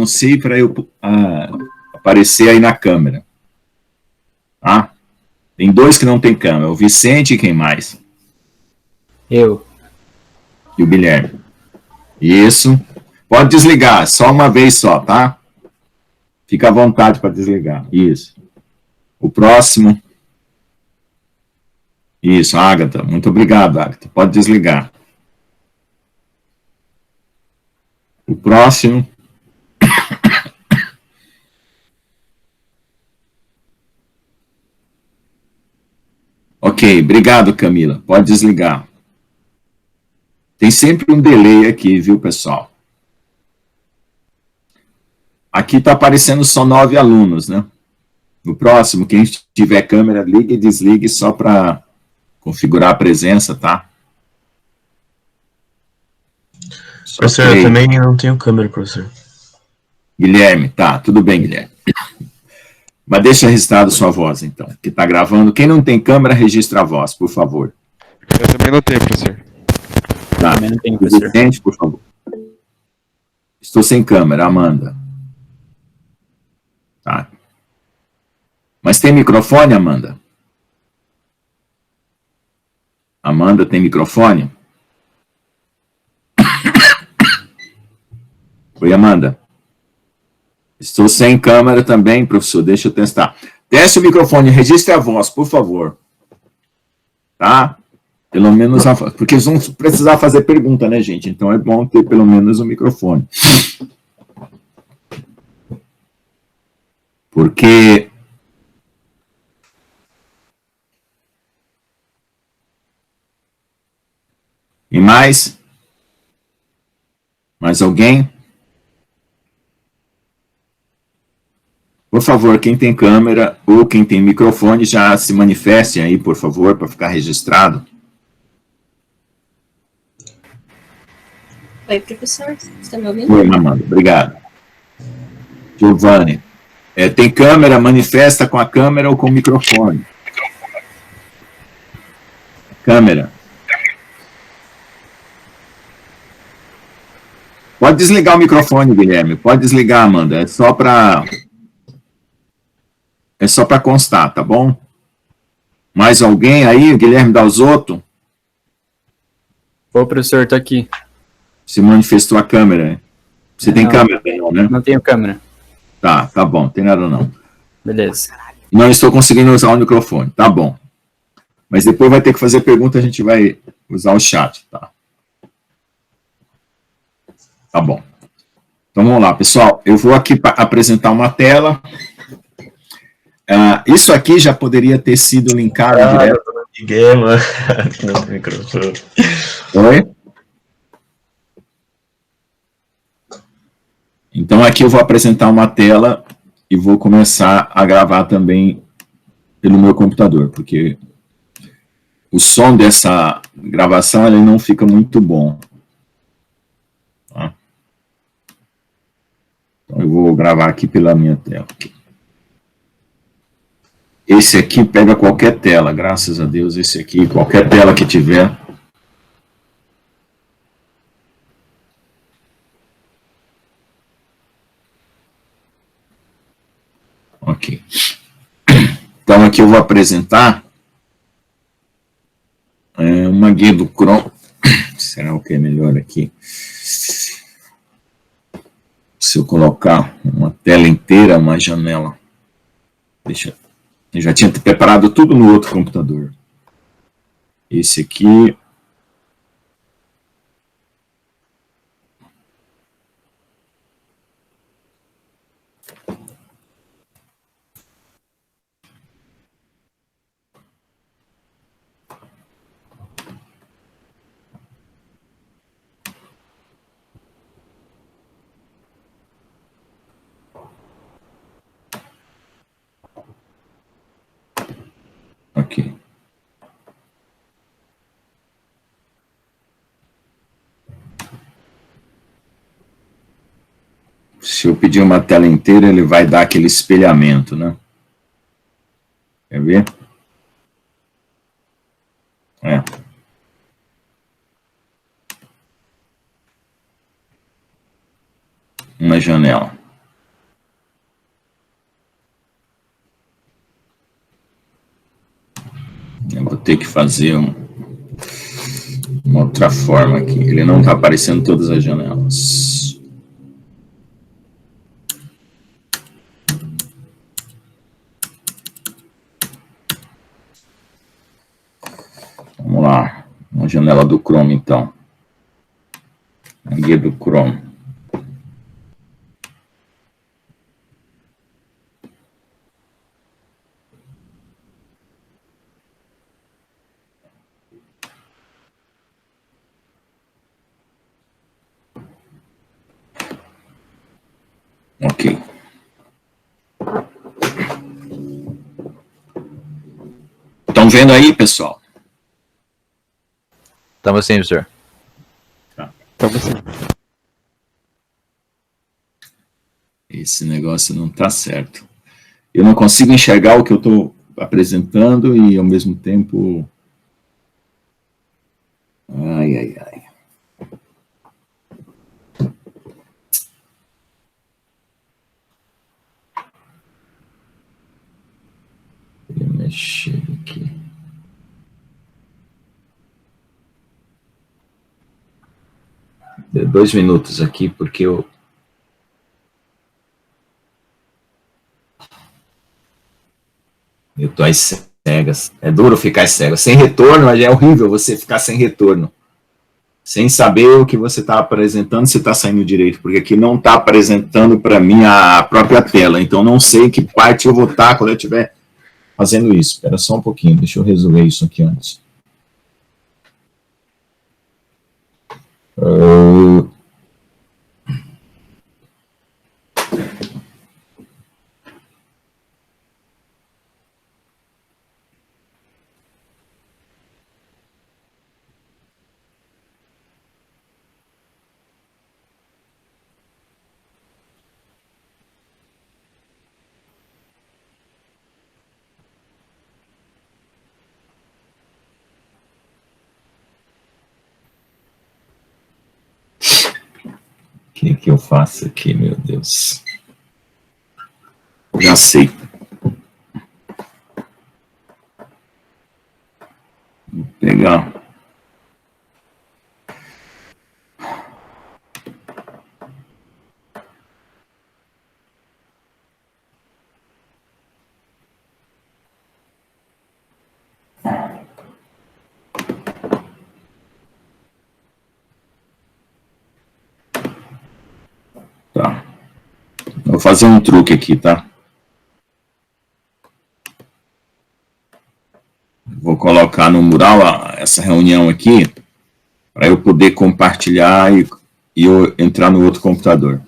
sei para eu aparecer aí na câmera. Tá? Tem dois que não tem câmera, o Vicente e quem mais? Eu. E o Guilherme. Isso. Pode desligar, só uma vez só, tá? Fica à vontade para desligar. Isso. O próximo. Isso, Agatha. Muito obrigado, Agatha. Pode desligar. O próximo. Ok, obrigado, Camila. Pode desligar. Tem sempre um delay aqui, viu, pessoal? Aqui está aparecendo só 9 alunos, né? No próximo, quem tiver câmera, ligue e desligue só para configurar a presença, tá? Professor, Okay. Eu também não tenho câmera, professor. Guilherme, tá, tudo bem, Guilherme. Mas deixa registrado sua voz, então, que está gravando. Quem não tem câmera, registra a voz, por favor. Eu também não tenho, professor. Tá. Também não tenho, professor. Vicente, por favor. Estou sem câmera, Amanda. Tá. Mas tem microfone, Amanda? Amanda, tem microfone? Oi, Amanda. Estou sem câmera também, professor. Deixa eu testar. Teste o microfone, registre a voz, por favor. Tá? Pelo menos a voz. Porque eles vão precisar fazer pergunta, né, gente? Então é bom ter pelo menos o microfone. Porque... E mais? Mais alguém? Por favor, quem tem câmera ou quem tem microfone, já se manifestem aí, por favor, para ficar registrado. Oi, professor, você está me ouvindo? Oi, Amanda, obrigado. Giovanni, tem câmera, manifesta com a câmera ou com o microfone? Câmera. Pode desligar o microfone, Guilherme. Pode desligar, Amanda. É só para constar, tá bom? Mais alguém aí? Guilherme Dalzotto? Ô, professor, tô aqui. Se manifestou a câmera, né? Você tem câmera, não, né? Não tenho câmera. Tá bom, não tem nada não. Beleza. Não estou conseguindo usar o microfone, tá bom. Mas depois vai ter que fazer pergunta, a gente vai usar o chat, tá? Tá bom. Então vamos lá, pessoal. Eu vou aqui apresentar uma tela. Isso aqui já poderia ter sido linkado direto. Liguei, mano. No microfone. Oi? Então aqui eu vou apresentar uma tela e vou começar a gravar também pelo meu computador, porque o som dessa gravação ele não fica muito bom. Tá? Então eu vou gravar aqui pela minha tela. Esse aqui pega qualquer tela, graças a Deus, esse aqui, qualquer tela que tiver. Ok. Então aqui eu vou apresentar uma guia do Chrome. Será o que é melhor aqui? Se eu colocar uma tela inteira, uma janela. Eu já tinha preparado tudo no outro computador. Esse aqui. Ok. Se eu pedir uma tela inteira, ele vai dar aquele espelhamento, né? Quer ver? Uma janela. ter que fazer uma outra forma aqui. Ele não está aparecendo em todas as janelas. Vamos lá. Uma janela do Chrome, então. A guia do Chrome. Ok. Estão vendo aí, pessoal? Estamos sim, professor. Estamos sim. Esse negócio não está certo. Eu não consigo enxergar o que eu estou apresentando e, ao mesmo tempo... Ai, ai, ai. Vou mexer aqui. Dê 2 minutos aqui, porque eu... Eu tô às cegas. É duro ficar às cegas. Sem retorno, é horrível você ficar sem retorno. Sem saber o que você está apresentando, se está saindo direito. Porque aqui não está apresentando para mim a própria tela. Então, não sei que parte eu vou estar quando eu estiver fazendo isso. Espera só um pouquinho. Deixa eu resolver isso aqui antes. O que eu faço aqui, meu Deus? Já sei. Vou pegar. Tá. Vou fazer um truque aqui, tá? Vou colocar no mural essa reunião aqui, para eu poder compartilhar e eu entrar no outro computador.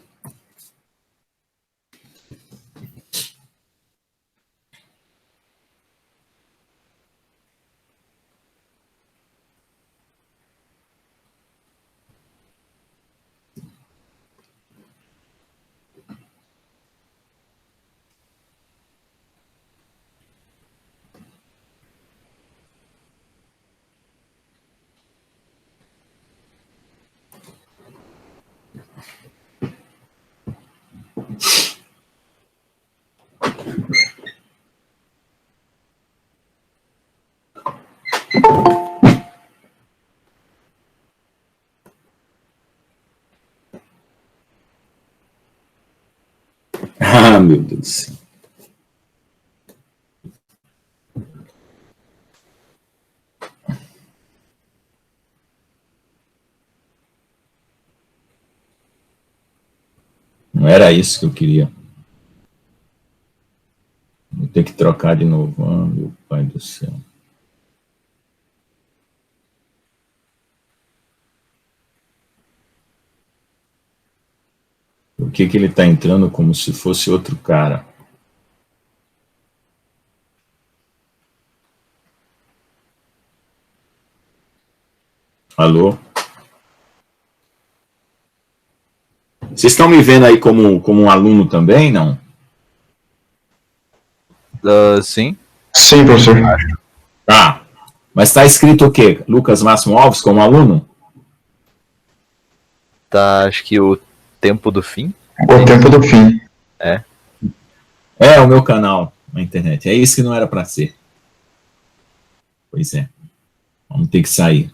Ah, meu Deus do céu. Não era isso que eu queria. Vou ter que trocar de novo. Ah, meu pai do céu. Por que ele está entrando como se fosse outro cara? Alô? Vocês estão me vendo aí como um aluno também, não? Sim. Sim, professor. Tá. Mas está escrito o quê? Lucas Máximo Alves como aluno? Tá, acho que o tempo do fim. O tempo do fim. É o meu canal na internet. É isso que não era para ser. Pois é. Vamos ter que sair.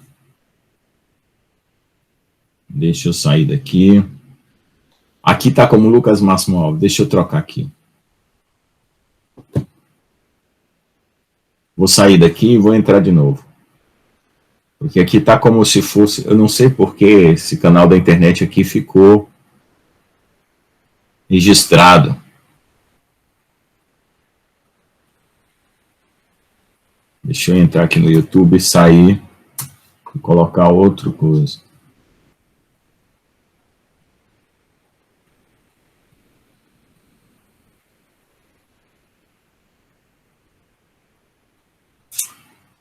Deixa eu sair daqui. Aqui está como Lucas Máximo Alves. Deixa eu trocar aqui. Vou sair daqui e vou entrar de novo. Porque aqui está como se fosse... Eu não sei por que esse canal da internet aqui ficou registrado. Deixa eu entrar aqui no YouTube, sair e colocar outra coisa.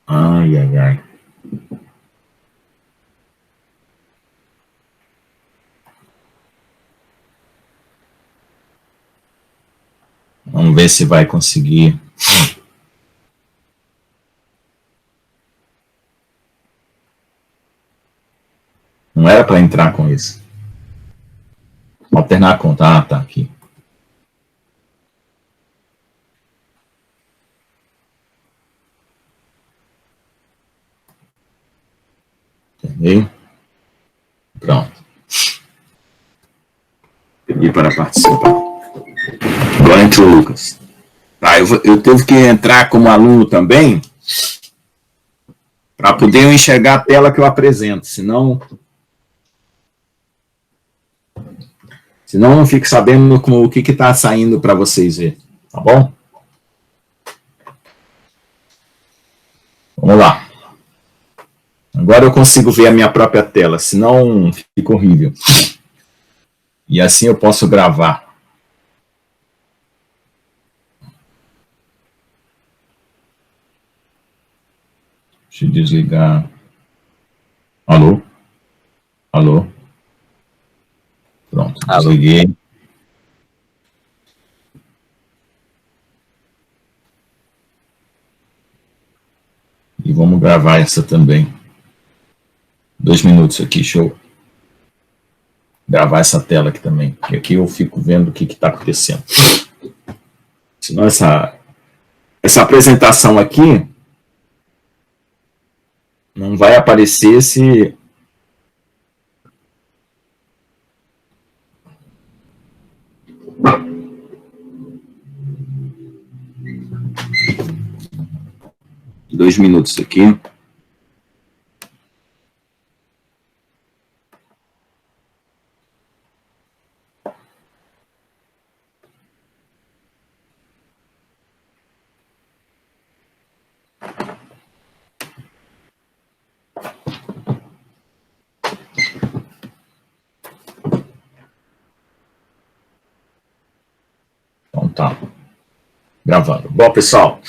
Ai, ai, ai. Vamos ver se vai conseguir. Não era para entrar com isso. Alternar a conta. Ah, tá aqui. Entendeu? Pronto. Pedi para participar. Agora entrou o Lucas. Tá, eu tive que entrar como aluno também para poder enxergar a tela que eu apresento, senão não fico sabendo o que está saindo para vocês ver, tá bom? Vamos lá. Agora eu consigo ver a minha própria tela, senão fica horrível. E assim eu posso gravar. Deixa eu desligar. Alô? Alô? Pronto, Alô. desliguei. E vamos gravar essa também. 2 minutos aqui, show. Gravar essa tela aqui também, porque aqui eu fico vendo o que está acontecendo. Senão essa apresentação aqui não vai aparecer se... Dois minutos aqui. Então tá. Gravando. Bom, pessoal.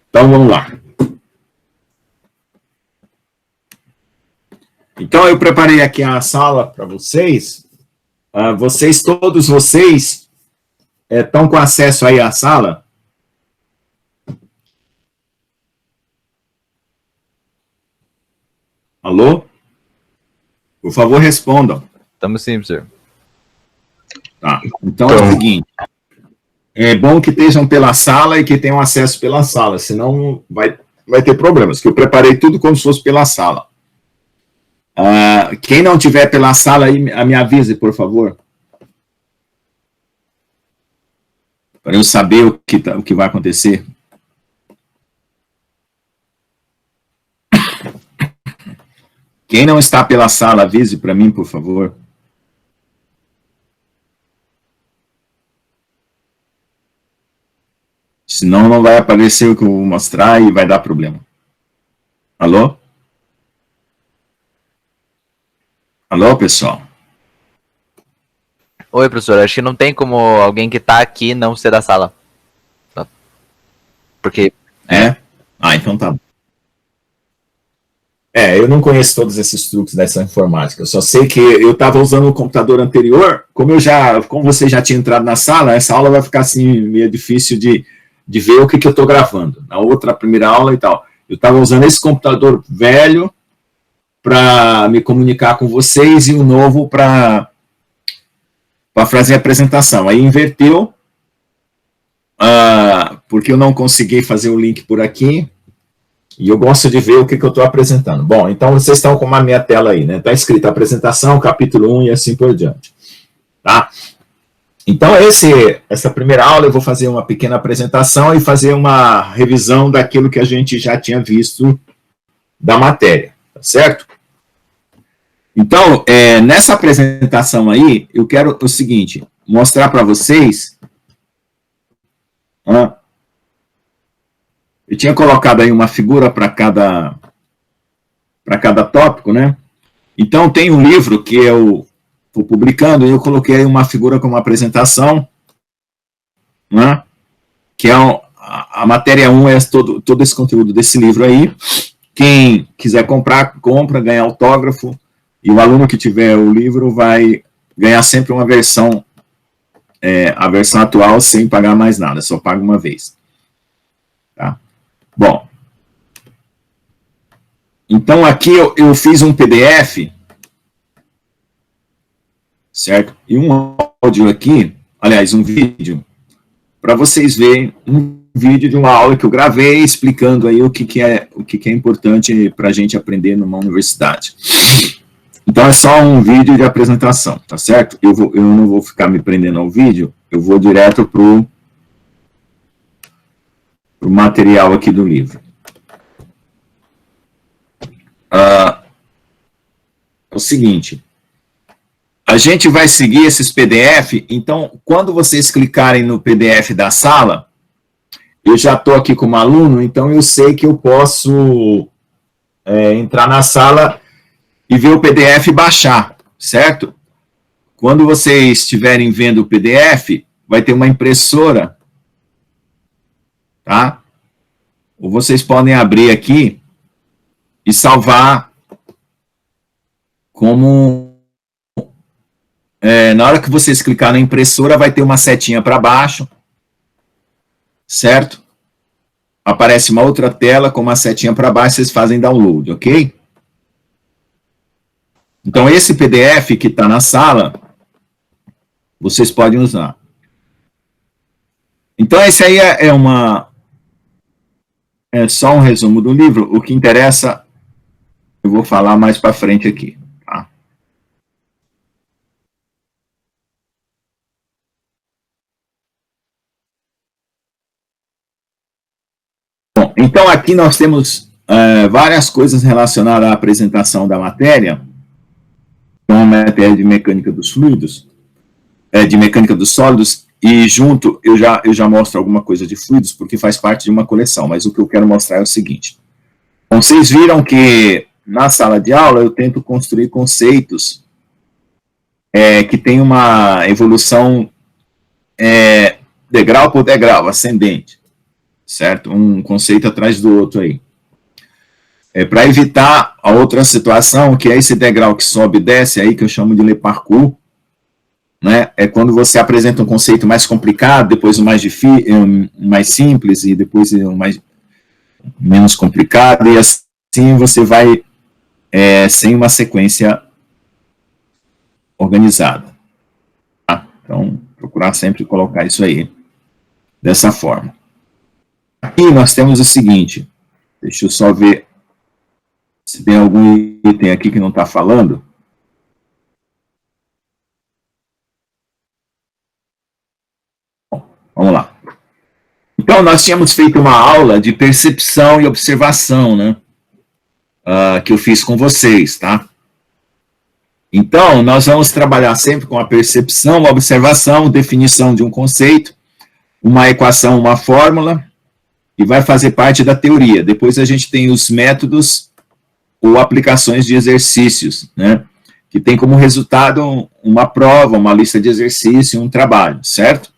Então vamos lá. Então eu preparei aqui a sala para vocês. Todos vocês estão com acesso aí à sala? Alô? Por favor, respondam. Estamos sim, professor. Tá. Então é o seguinte. É bom que estejam pela sala e que tenham acesso pela sala, senão vai ter problemas, que eu preparei tudo como se fosse pela sala. Quem não tiver pela sala aí, me avise, por favor. Para eu saber o que vai acontecer. Quem não está pela sala, avise para mim, por favor. Senão não vai aparecer o que eu vou mostrar e vai dar problema. Alô? Alô, pessoal? Oi, professor. Acho que não tem como alguém que tá aqui não ser da sala. Porque... É? Ah, então tá. Eu não conheço todos esses truques dessa informática. Eu só sei que eu estava usando o computador anterior. Como você já tinha entrado na sala, essa aula vai ficar assim, meio difícil de ver o que eu estou gravando. Na primeira aula e tal. Eu estava usando esse computador velho para me comunicar com vocês e o novo para fazer a apresentação. Aí inverteu, porque eu não consegui fazer o link por aqui. E eu gosto de ver o que eu estou apresentando. Bom, então vocês estão com a minha tela aí, né? Está escrito apresentação, capítulo 1 e assim por diante. Tá? Então, essa primeira aula eu vou fazer uma pequena apresentação e fazer uma revisão daquilo que a gente já tinha visto da matéria, tá certo? Então, nessa apresentação aí, eu quero o seguinte, mostrar para vocês... eu tinha colocado aí uma figura para cada tópico, né? Então, tem um livro que eu estou publicando e eu coloquei aí uma figura como apresentação, né? Que é a matéria 1, é todo esse conteúdo desse livro aí. Quem quiser comprar, compra, ganha autógrafo, e o aluno que tiver o livro vai ganhar sempre uma versão, a versão atual, sem pagar mais nada, só paga uma vez. Tá? Bom, então aqui eu fiz um PDF, certo? E um áudio aqui, aliás, um vídeo, para vocês verem um vídeo de uma aula que eu gravei explicando aí o que é importante para a gente aprender numa universidade. Então é só um vídeo de apresentação, tá certo? Eu não vou ficar me prendendo ao vídeo, eu vou direto pro material aqui do livro. É o seguinte, a gente vai seguir esses PDF, então, quando vocês clicarem no PDF da sala, eu já estou aqui como aluno, então eu sei que eu posso entrar na sala e ver o PDF e baixar, certo? Quando vocês estiverem vendo o PDF, vai ter uma impressora, tá? Ou vocês podem abrir aqui e salvar como... na hora que vocês clicar na impressora, vai ter uma setinha para baixo, certo? Aparece uma outra tela com uma setinha para baixo, vocês fazem download, ok? Então, esse PDF que está na sala, vocês podem usar. Então, esse aí é só um resumo do livro. O que interessa, eu vou falar mais para frente aqui. Tá? Bom, então, aqui nós temos várias coisas relacionadas à apresentação da matéria, com a matéria de mecânica dos fluidos, de mecânica dos sólidos, e junto eu já mostro alguma coisa de fluidos, porque faz parte de uma coleção, mas o que eu quero mostrar é o seguinte. Bom, vocês viram que na sala de aula eu tento construir conceitos que tem uma evolução degrau por degrau, ascendente, certo? Um conceito atrás do outro aí. Para evitar a outra situação, que é esse degrau que sobe e desce, aí que eu chamo de le parcours, né? É quando você apresenta um conceito mais complicado, depois o mais simples, e depois o menos complicado, e assim você vai sem uma sequência organizada. Tá? Então, procurar sempre colocar isso aí dessa forma. Aqui nós temos o seguinte, deixa eu só ver se tem algum item aqui que não está falando. Bom, vamos lá. Então, nós tínhamos feito uma aula de percepção e observação, né? Que eu fiz com vocês, tá? Então, nós vamos trabalhar sempre com a percepção, a observação, definição de um conceito, uma equação, uma fórmula, e vai fazer parte da teoria. Depois a gente tem os métodos ou aplicações de exercícios, né? Que tem como resultado uma prova, uma lista de exercícios, um trabalho, certo?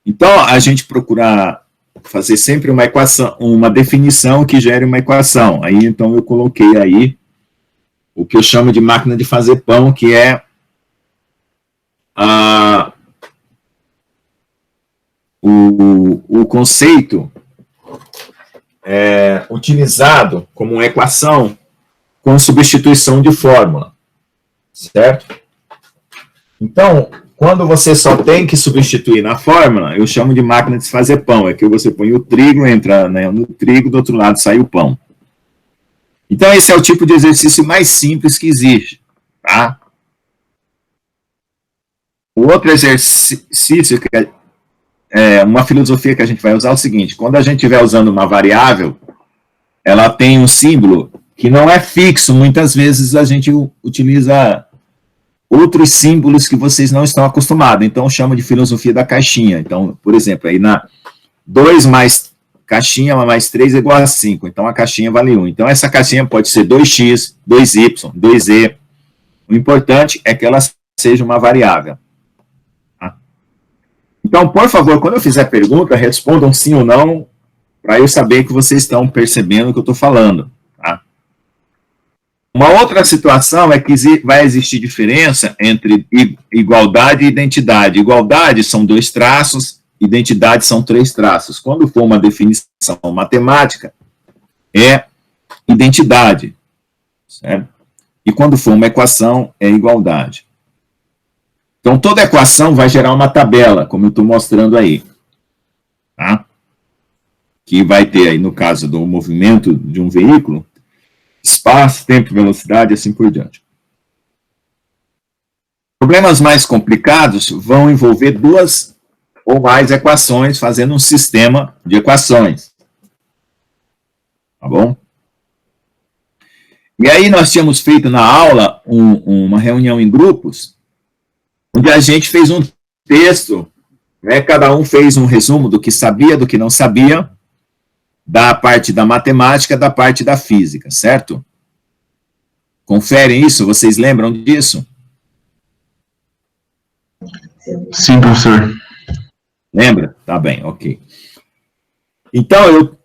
Então, a gente procurar fazer sempre uma equação, uma definição que gere uma equação. Aí, então, eu coloquei aí o que eu chamo de máquina de fazer pão, que é o conceito utilizado como uma equação com substituição de fórmula, certo? Então, Quando você só tem que substituir na fórmula, eu chamo de máquina de fazer pão. É que você põe o trigo, entra, né, no trigo, do outro lado sai o pão. Então, esse é o tipo de exercício mais simples que existe, tá? O outro exercício, que é uma filosofia que a gente vai usar, é o seguinte: quando a gente estiver usando uma variável, ela tem um símbolo que não é fixo. Muitas vezes a gente utiliza outros símbolos que vocês não estão acostumados. Então, chama de filosofia da caixinha. Então, por exemplo, aí na 2 mais caixinha mais 3 é igual a 5. Então, a caixinha vale 1. Então, essa caixinha pode ser 2x, 2y, 2z. O importante é que ela seja uma variável. Tá? Então, por favor, quando eu fizer pergunta, respondam sim ou não, para eu saber que vocês estão percebendo o que eu estou falando. Tá? Uma outra situação é que vai existir diferença entre igualdade e identidade. Igualdade são 2 traços, identidade são 3 traços. Quando for uma definição matemática, é identidade, certo? E quando for uma equação, é igualdade. Então, toda equação vai gerar uma tabela, como eu estou mostrando aí. Tá? Que vai ter aí, no caso do movimento de um veículo, espaço, tempo, velocidade, e assim por diante. Problemas mais complicados vão envolver 2 ou mais equações, fazendo um sistema de equações. Tá bom? E aí nós tínhamos feito na aula uma reunião em grupos, onde a gente fez um texto, né, cada um fez um resumo do que sabia, do que não sabia, da parte da matemática, da parte da física, certo? Conferem isso? Vocês lembram disso? Sim, professor. Lembra? Tá bem, ok. Então,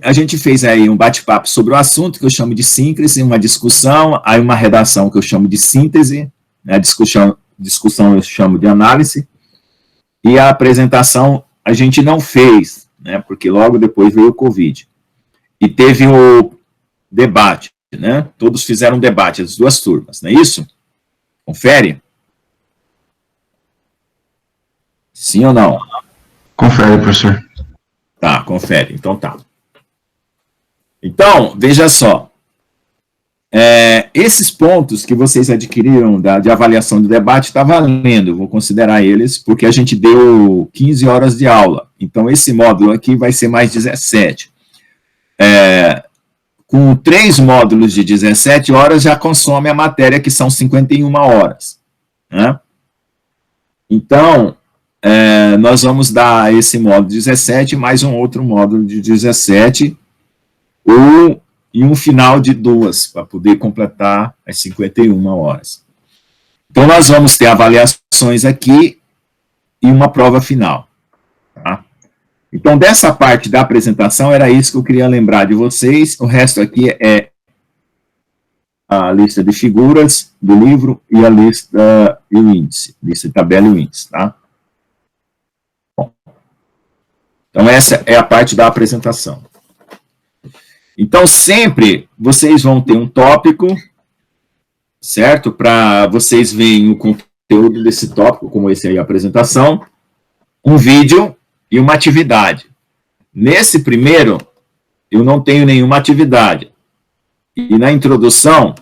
a gente fez aí um bate-papo sobre o assunto, que eu chamo de síntese, uma discussão, aí uma redação que eu chamo de síntese, né, a discussão eu chamo de análise, e a apresentação a gente não fez, né, porque logo depois veio o Covid. E teve o debate, né, todos fizeram debate, as 2 turmas, não é isso? Confere? Sim ou não? Confere, professor. Tá, confere, então tá. Então, veja só, esses pontos que vocês adquiriram de avaliação do debate, está valendo, eu vou considerar eles, porque a gente deu 15 horas de aula, então esse módulo aqui vai ser mais 17. Com 3 módulos de 17 horas, já consome a matéria, que são 51 horas. Né? Então, nós vamos dar esse módulo 17, mais um outro módulo de 17, e um final de 2, para poder completar as 51 horas. Então, nós vamos ter avaliações aqui e uma prova final. Tá? Então, dessa parte da apresentação, era isso que eu queria lembrar de vocês. O resto aqui é a lista de figuras do livro e a lista e o índice, lista de tabela e o índice, tá? Bom, então, essa é a parte da apresentação. Então, sempre vocês vão ter um tópico, certo? Para vocês verem o conteúdo desse tópico, como esse aí, a apresentação, um vídeo e uma atividade. Nesse primeiro, eu não tenho nenhuma atividade. E na introdução,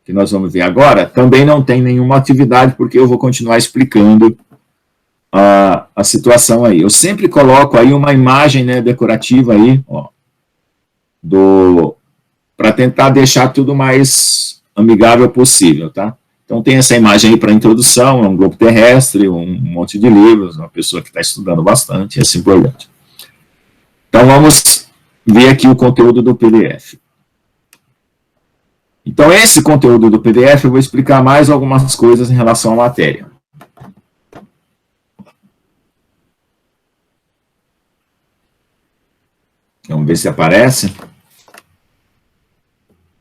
que nós vamos ver agora, também não tem nenhuma atividade, porque eu vou continuar explicando a situação aí. Eu sempre coloco aí uma imagem, né, decorativa aí, ó, para tentar deixar tudo mais amigável possível, tá? Então tem essa imagem aí para introdução, é um globo terrestre, um monte de livros, uma pessoa que está estudando bastante, e assim por diante. Então vamos ver aqui o conteúdo do PDF. Então esse conteúdo do PDF eu vou explicar mais algumas coisas em relação à matéria. Vamos ver se aparece.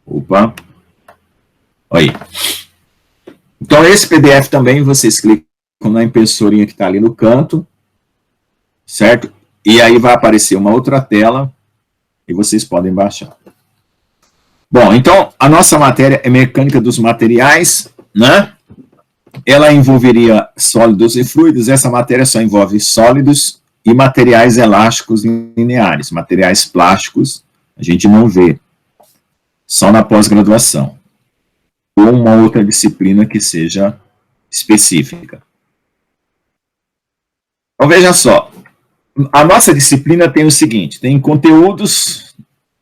Opa. Aí. Então, esse PDF também, vocês clicam na impressorinha que está ali no canto, certo? E aí vai aparecer uma outra tela e vocês podem baixar. Bom, então, a nossa matéria é mecânica dos materiais, né? ela envolveria sólidos e fluidos. Essa matéria só envolve sólidos e materiais elásticos lineares. Materiais plásticos a gente não vê, só na pós-graduação, ou uma outra disciplina que seja específica. Então, veja só, a nossa disciplina tem o seguinte, tem conteúdos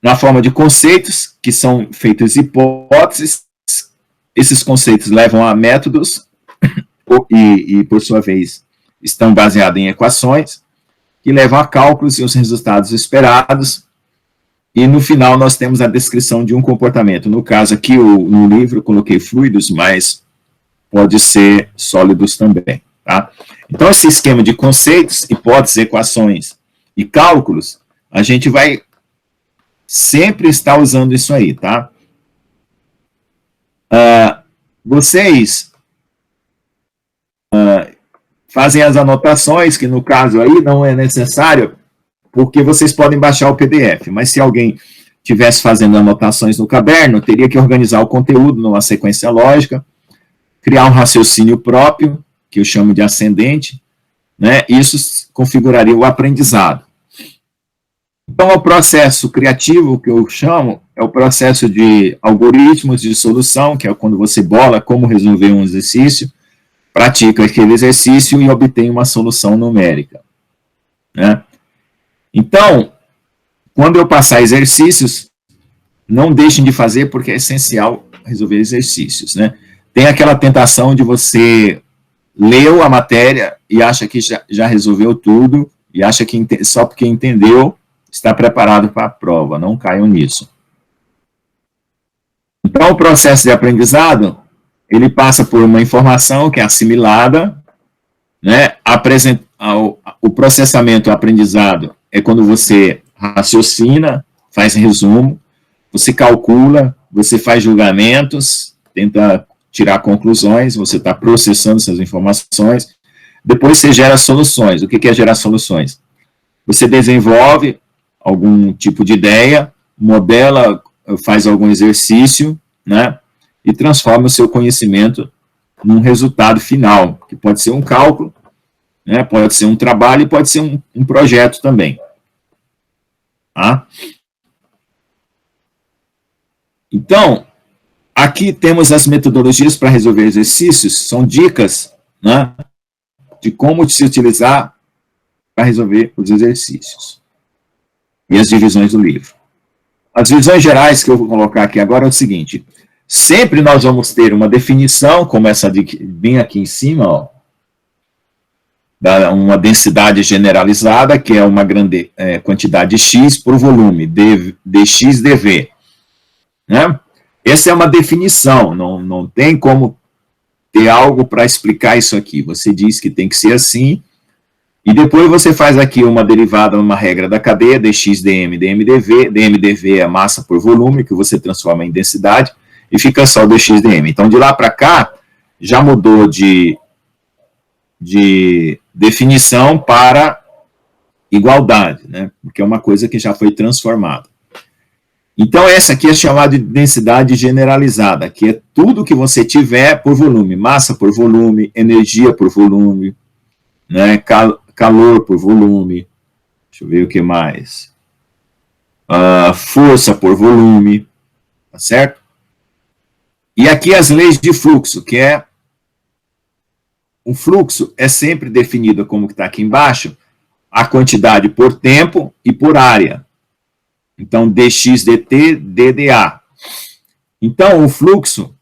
na forma de conceitos, que são feitos hipóteses, esses conceitos levam a métodos, e por sua vez, estão baseados em equações, que levam a cálculos e os resultados esperados, e no final nós temos a descrição de um comportamento. No caso aqui, no livro, eu coloquei fluidos, mas pode ser sólidos também, tá? Então, esse esquema de conceitos, hipóteses, equações e cálculos, a gente vai sempre estar usando isso aí, tá? Vocês fazem as anotações, que no caso aí não é necessário, porque vocês podem baixar o PDF, mas se alguém estivesse fazendo anotações no caderno, teria que organizar o conteúdo numa sequência lógica, criar um raciocínio próprio, que eu chamo de ascendente, né? Isso configuraria o aprendizado. Então, o processo criativo, que eu chamo, é o processo de algoritmos de solução, que é quando você bola como resolver um exercício, pratica aquele exercício e obtém uma solução numérica, né? Então, quando eu passar exercícios, não deixem de fazer, porque é essencial resolver exercícios, né? Tem aquela tentação de você leu a matéria e acha que já resolveu tudo, e acha que só porque entendeu, está preparado para a prova. Não caiam nisso. Então, o processo de aprendizado, ele passa por uma informação que é assimilada, né? O processamento e aprendizado é quando você raciocina, faz resumo, você calcula, você faz julgamentos, tenta tirar conclusões, você está processando essas informações, depois você gera soluções. O que é gerar soluções? Você desenvolve algum tipo de ideia, modela, faz algum exercício, né, e transforma o seu conhecimento num resultado final, que pode ser um cálculo, né, pode ser um trabalho e pode ser um projeto também. Tá? Então, aqui temos as metodologias para resolver exercícios, são dicas, né, de como se utilizar para resolver os exercícios. E as divisões do livro. As divisões gerais que eu vou colocar aqui agora é o seguinte, sempre nós vamos ter uma definição, como essa bem aqui em cima, ó, uma densidade generalizada, que é uma grande quantidade X por volume, dx dV. Né? Essa é uma definição, não tem como ter algo para explicar isso aqui. Você diz que tem que ser assim, e depois você faz aqui uma derivada, uma regra da cadeia, dx dm, dmdv é massa por volume, que você transforma em densidade, e fica só dx dm. Então, de lá para cá, já mudou de definição para igualdade, né? Porque é uma coisa que já foi transformada. Então, essa aqui é chamada de densidade generalizada, que é tudo que você tiver por volume, massa por volume, energia por volume, né? Calor por volume, deixa eu ver o que mais, força por volume, tá certo? E aqui as leis de fluxo, que é, o fluxo é sempre definido como que está aqui embaixo, a quantidade por tempo e por área. Então, dx dt, dda. Então, o fluxo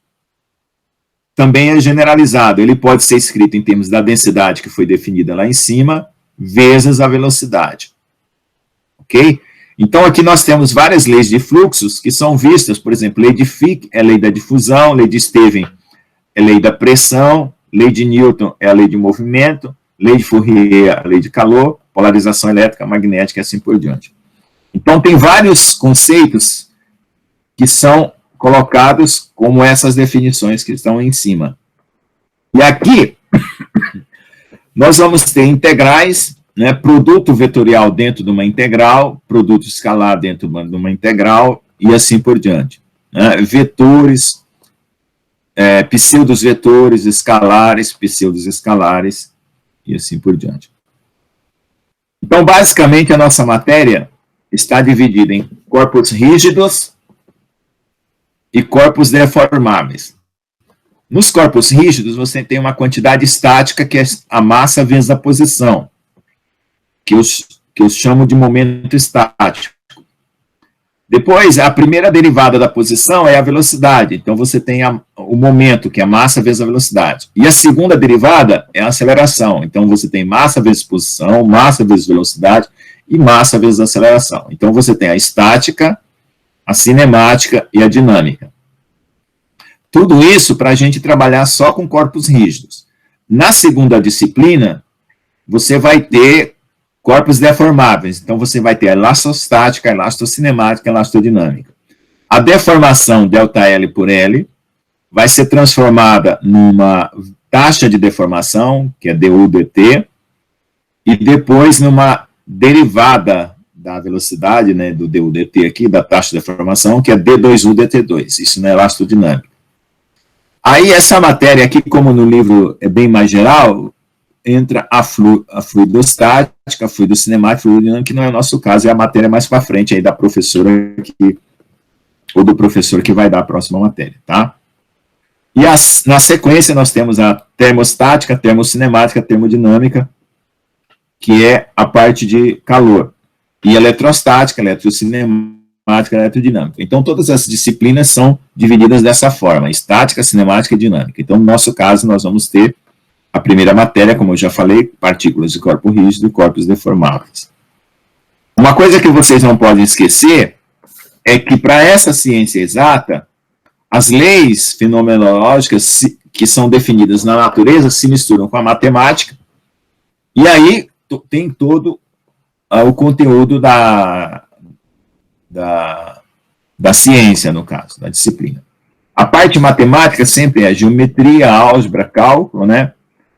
também é generalizado. Ele pode ser escrito em termos da densidade que foi definida lá em cima, vezes a velocidade. Ok? Então, aqui nós temos várias leis de fluxos que são vistas, por exemplo, lei de Fick é a lei da difusão, lei de Steven é a lei da pressão, lei de Newton é a lei de movimento, lei de Fourier é a lei de calor, polarização elétrica, magnética e assim por diante. Então, tem vários conceitos que são colocados como essas definições que estão em cima. E aqui, nós vamos ter integrais, né, produto vetorial dentro de uma integral, produto escalar dentro de uma integral, e assim por diante. Né, vetores, pseudos vetores, escalares, pseudos escalares, e assim por diante. Então, basicamente, a nossa matéria está dividida em corpos rígidos e corpos deformáveis. Nos corpos rígidos, você tem uma quantidade estática, que é a massa vezes a posição, que eu chamo de momento estático. Depois, a primeira derivada da posição é a velocidade. Então, você tem o momento, que é a massa vezes a velocidade. E a segunda derivada é a aceleração. Então, você tem massa vezes posição, massa vezes velocidade e massa vezes aceleração. Então, você tem a estática, a cinemática e a dinâmica. Tudo isso para a gente trabalhar só com corpos rígidos. Na segunda disciplina, você vai ter corpos deformáveis. Então, você vai ter a elastostática, a elastocinemática, a elastodinâmica. A deformação ΔL por L vai ser transformada numa taxa de deformação, que é du dt, e depois numa derivada da velocidade, né, do du dt aqui, da taxa de deformação, que é d2u dt2. Isso na elastodinâmica. Aí, essa matéria aqui, como no livro é bem mais geral, entra a fluidostática, a fluidocinemática, a fluidodinâmica, que não é o nosso caso, é a matéria mais para frente aí da professora ou do professor que vai dar a próxima matéria, tá? E na sequência nós temos a termostática, a termocinemática, a termodinâmica, que é a parte de calor, e a eletrostática, a eletrocinemática, a eletrodinâmica. Então todas as disciplinas são divididas dessa forma, estática, cinemática e dinâmica. Então no nosso caso nós vamos ter a primeira matéria, como eu já falei, partículas de corpo rígido e corpos deformáveis. Uma coisa que vocês não podem esquecer é que para essa ciência exata, as leis fenomenológicas que são definidas na natureza se misturam com a matemática, e aí tem todo o conteúdo da ciência, no caso, da disciplina. A parte matemática sempre é geometria, álgebra, cálculo, né?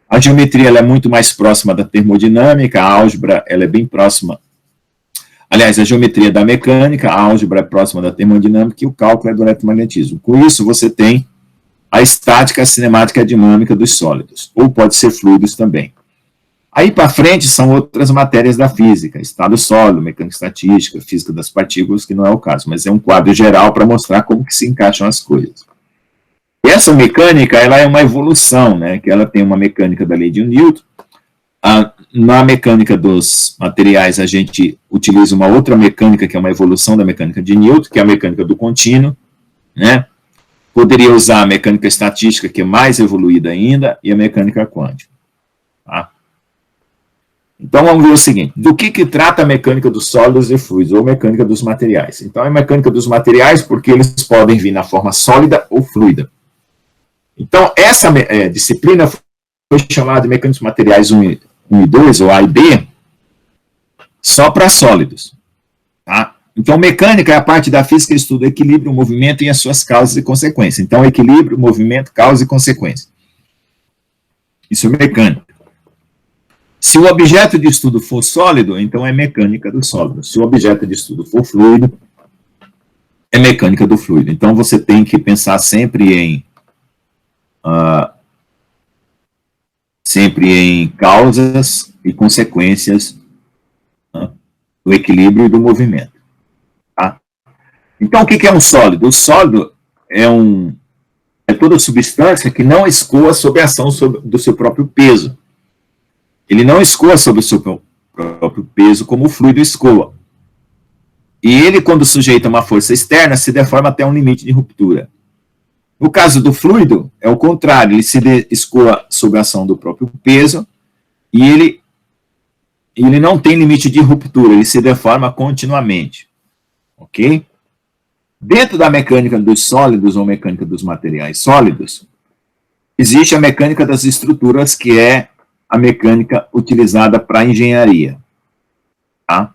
A geometria ela é muito mais próxima da termodinâmica, a álgebra ela é bem próxima, aliás, a geometria é da mecânica, a álgebra é próxima da termodinâmica e o cálculo é do eletromagnetismo. Com isso, você tem a estática, a cinemática e a dinâmica dos sólidos, ou pode ser fluidos também. Aí para frente são outras matérias da física, estado sólido, mecânica estatística, física das partículas, que não é o caso, mas é um quadro geral para mostrar como que se encaixam as coisas. Essa mecânica, ela é uma evolução, né, que ela tem uma mecânica da lei de Newton. Na mecânica dos materiais, a gente utiliza uma outra mecânica, que é uma evolução da mecânica de Newton, que é a mecânica do contínuo, né? Poderia usar a mecânica estatística, que é mais evoluída ainda, e a mecânica quântica. Tá? Então, vamos ver o seguinte, do que trata a mecânica dos sólidos e fluidos, ou mecânica dos materiais? Então, é a mecânica dos materiais porque eles podem vir na forma sólida ou fluida. Então, essa disciplina foi chamada de mecânica dos materiais 1 e 2, ou A e B, só para sólidos. Tá? Então, mecânica é a parte da física que estuda equilíbrio, movimento e as suas causas e consequências. Então, equilíbrio, movimento, causa e consequência. Isso é mecânica. Se o objeto de estudo for sólido, então é mecânica do sólido. Se o objeto de estudo for fluido, é mecânica do fluido. Então, você tem que pensar sempre em causas e consequências, né, do equilíbrio e do movimento. Tá? Então, o que é um sólido? O sólido é toda substância que não escoa sob a ação do seu próprio peso. Ele não escoa sob o seu próprio peso como o fluido escoa. E ele, quando sujeita a uma força externa, se deforma até um limite de ruptura. No caso do fluido, é o contrário, ele se escoa sob a ação do próprio peso e ele não tem limite de ruptura, ele se deforma continuamente. Ok? Dentro da mecânica dos sólidos ou mecânica dos materiais sólidos, existe a mecânica das estruturas, que é a mecânica utilizada para a engenharia. Tá?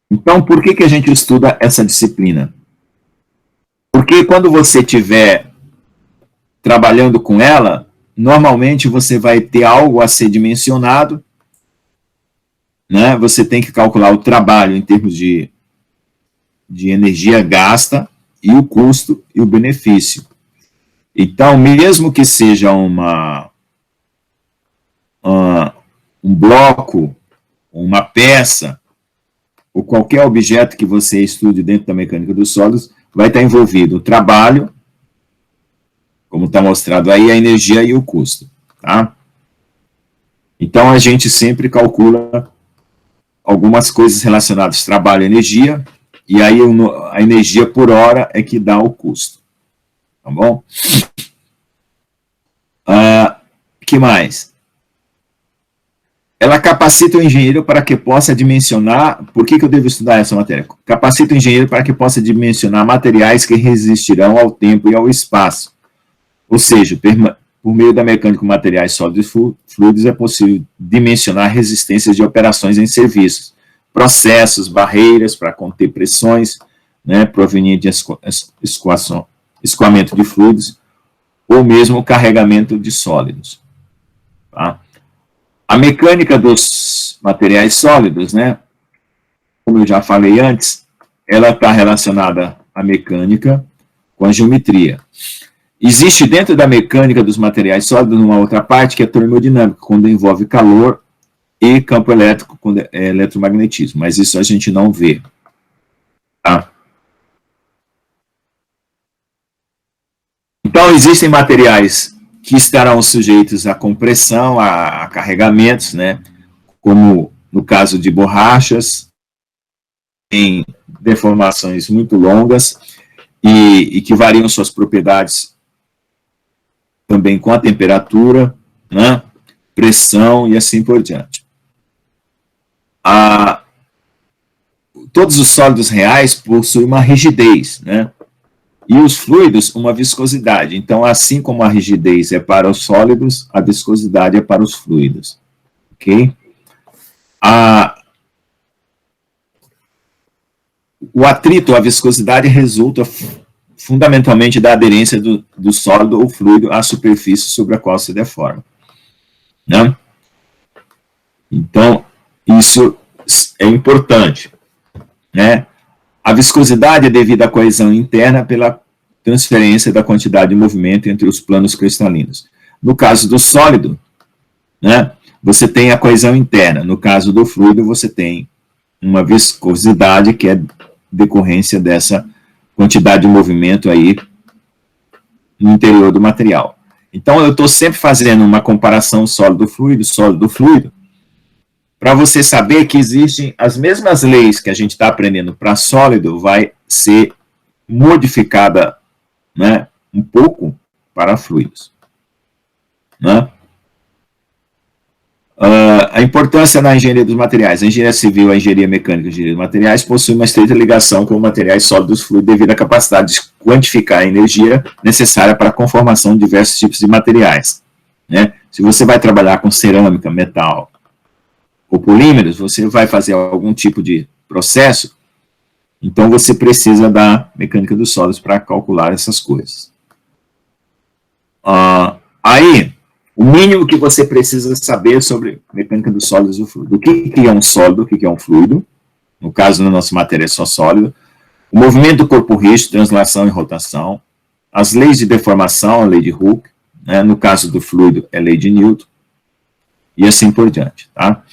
Então, por que a gente estuda essa disciplina? Porque quando você estiver trabalhando com ela, normalmente você vai ter algo a ser dimensionado, né? Você tem que calcular o trabalho em termos de energia gasta, e o custo e o benefício. Então, mesmo que seja um bloco, uma peça, ou qualquer objeto que você estude dentro da mecânica dos sólidos, vai estar envolvido o trabalho, como está mostrado aí, a energia e o custo. Tá? Então, a gente sempre calcula algumas coisas relacionadas ao trabalho e energia, e aí a energia por hora é que dá o custo. Tá bom? Que mais? Ela capacita o engenheiro para que possa dimensionar... Por que eu devo estudar essa matéria? Capacita o engenheiro para que possa dimensionar materiais que resistirão ao tempo e ao espaço. Ou seja, por meio da mecânica de materiais sólidos e fluidos é possível dimensionar resistências de operações em serviços, processos, barreiras para conter pressões, né, provenientes de escoamento de fluidos, ou mesmo carregamento de sólidos. Tá? A mecânica dos materiais sólidos, né, como eu já falei antes, ela está relacionada à mecânica com a geometria. Existe dentro da mecânica dos materiais sólidos uma outra parte que é a termodinâmica, quando envolve calor e campo elétrico, quando é eletromagnetismo, mas isso a gente não vê. Tá? Então, existem materiais que estarão sujeitos a compressão, a carregamentos, né, como no caso de borrachas, em deformações muito longas e que variam suas propriedades também com a temperatura, né, pressão e assim por diante. Todos os sólidos reais possuem uma rigidez, né, e os fluidos uma viscosidade. Então, assim como a rigidez é para os sólidos, a viscosidade é para os fluidos. Ok? O atrito, a viscosidade, resulta fundamentalmente da aderência do sólido ou fluido à superfície sobre a qual se deforma. Né? Então, isso é importante. Né? A viscosidade é devida à coesão interna pela transferência da quantidade de movimento entre os planos cristalinos. No caso do sólido, né, você tem a coesão interna. No caso do fluido, você tem uma viscosidade que é decorrência dessa quantidade de movimento aí no interior do material. Então, eu estou sempre fazendo uma comparação sólido-fluido, para você saber que existem as mesmas leis que a gente está aprendendo para sólido, vai ser modificada, né, um pouco para fluidos. Né? A importância na engenharia dos materiais. A engenharia civil, a engenharia mecânica e a engenharia dos materiais possuem uma estreita ligação com materiais sólidos e fluidos devido à capacidade de quantificar a energia necessária para a conformação de diversos tipos de materiais. Né? Se você vai trabalhar com cerâmica, metal ou polímeros, você vai fazer algum tipo de processo, então você precisa da mecânica dos sólidos para calcular essas coisas. Aí, o mínimo que você precisa saber sobre mecânica dos sólidos e fluido. O que é um sólido, o que é um fluido, no caso da nossa matéria é só sólido, o movimento do corpo rígido, translação e rotação, as leis de deformação, a lei de Hooke, né, no caso do fluido é a lei de Newton, e assim por diante, tá?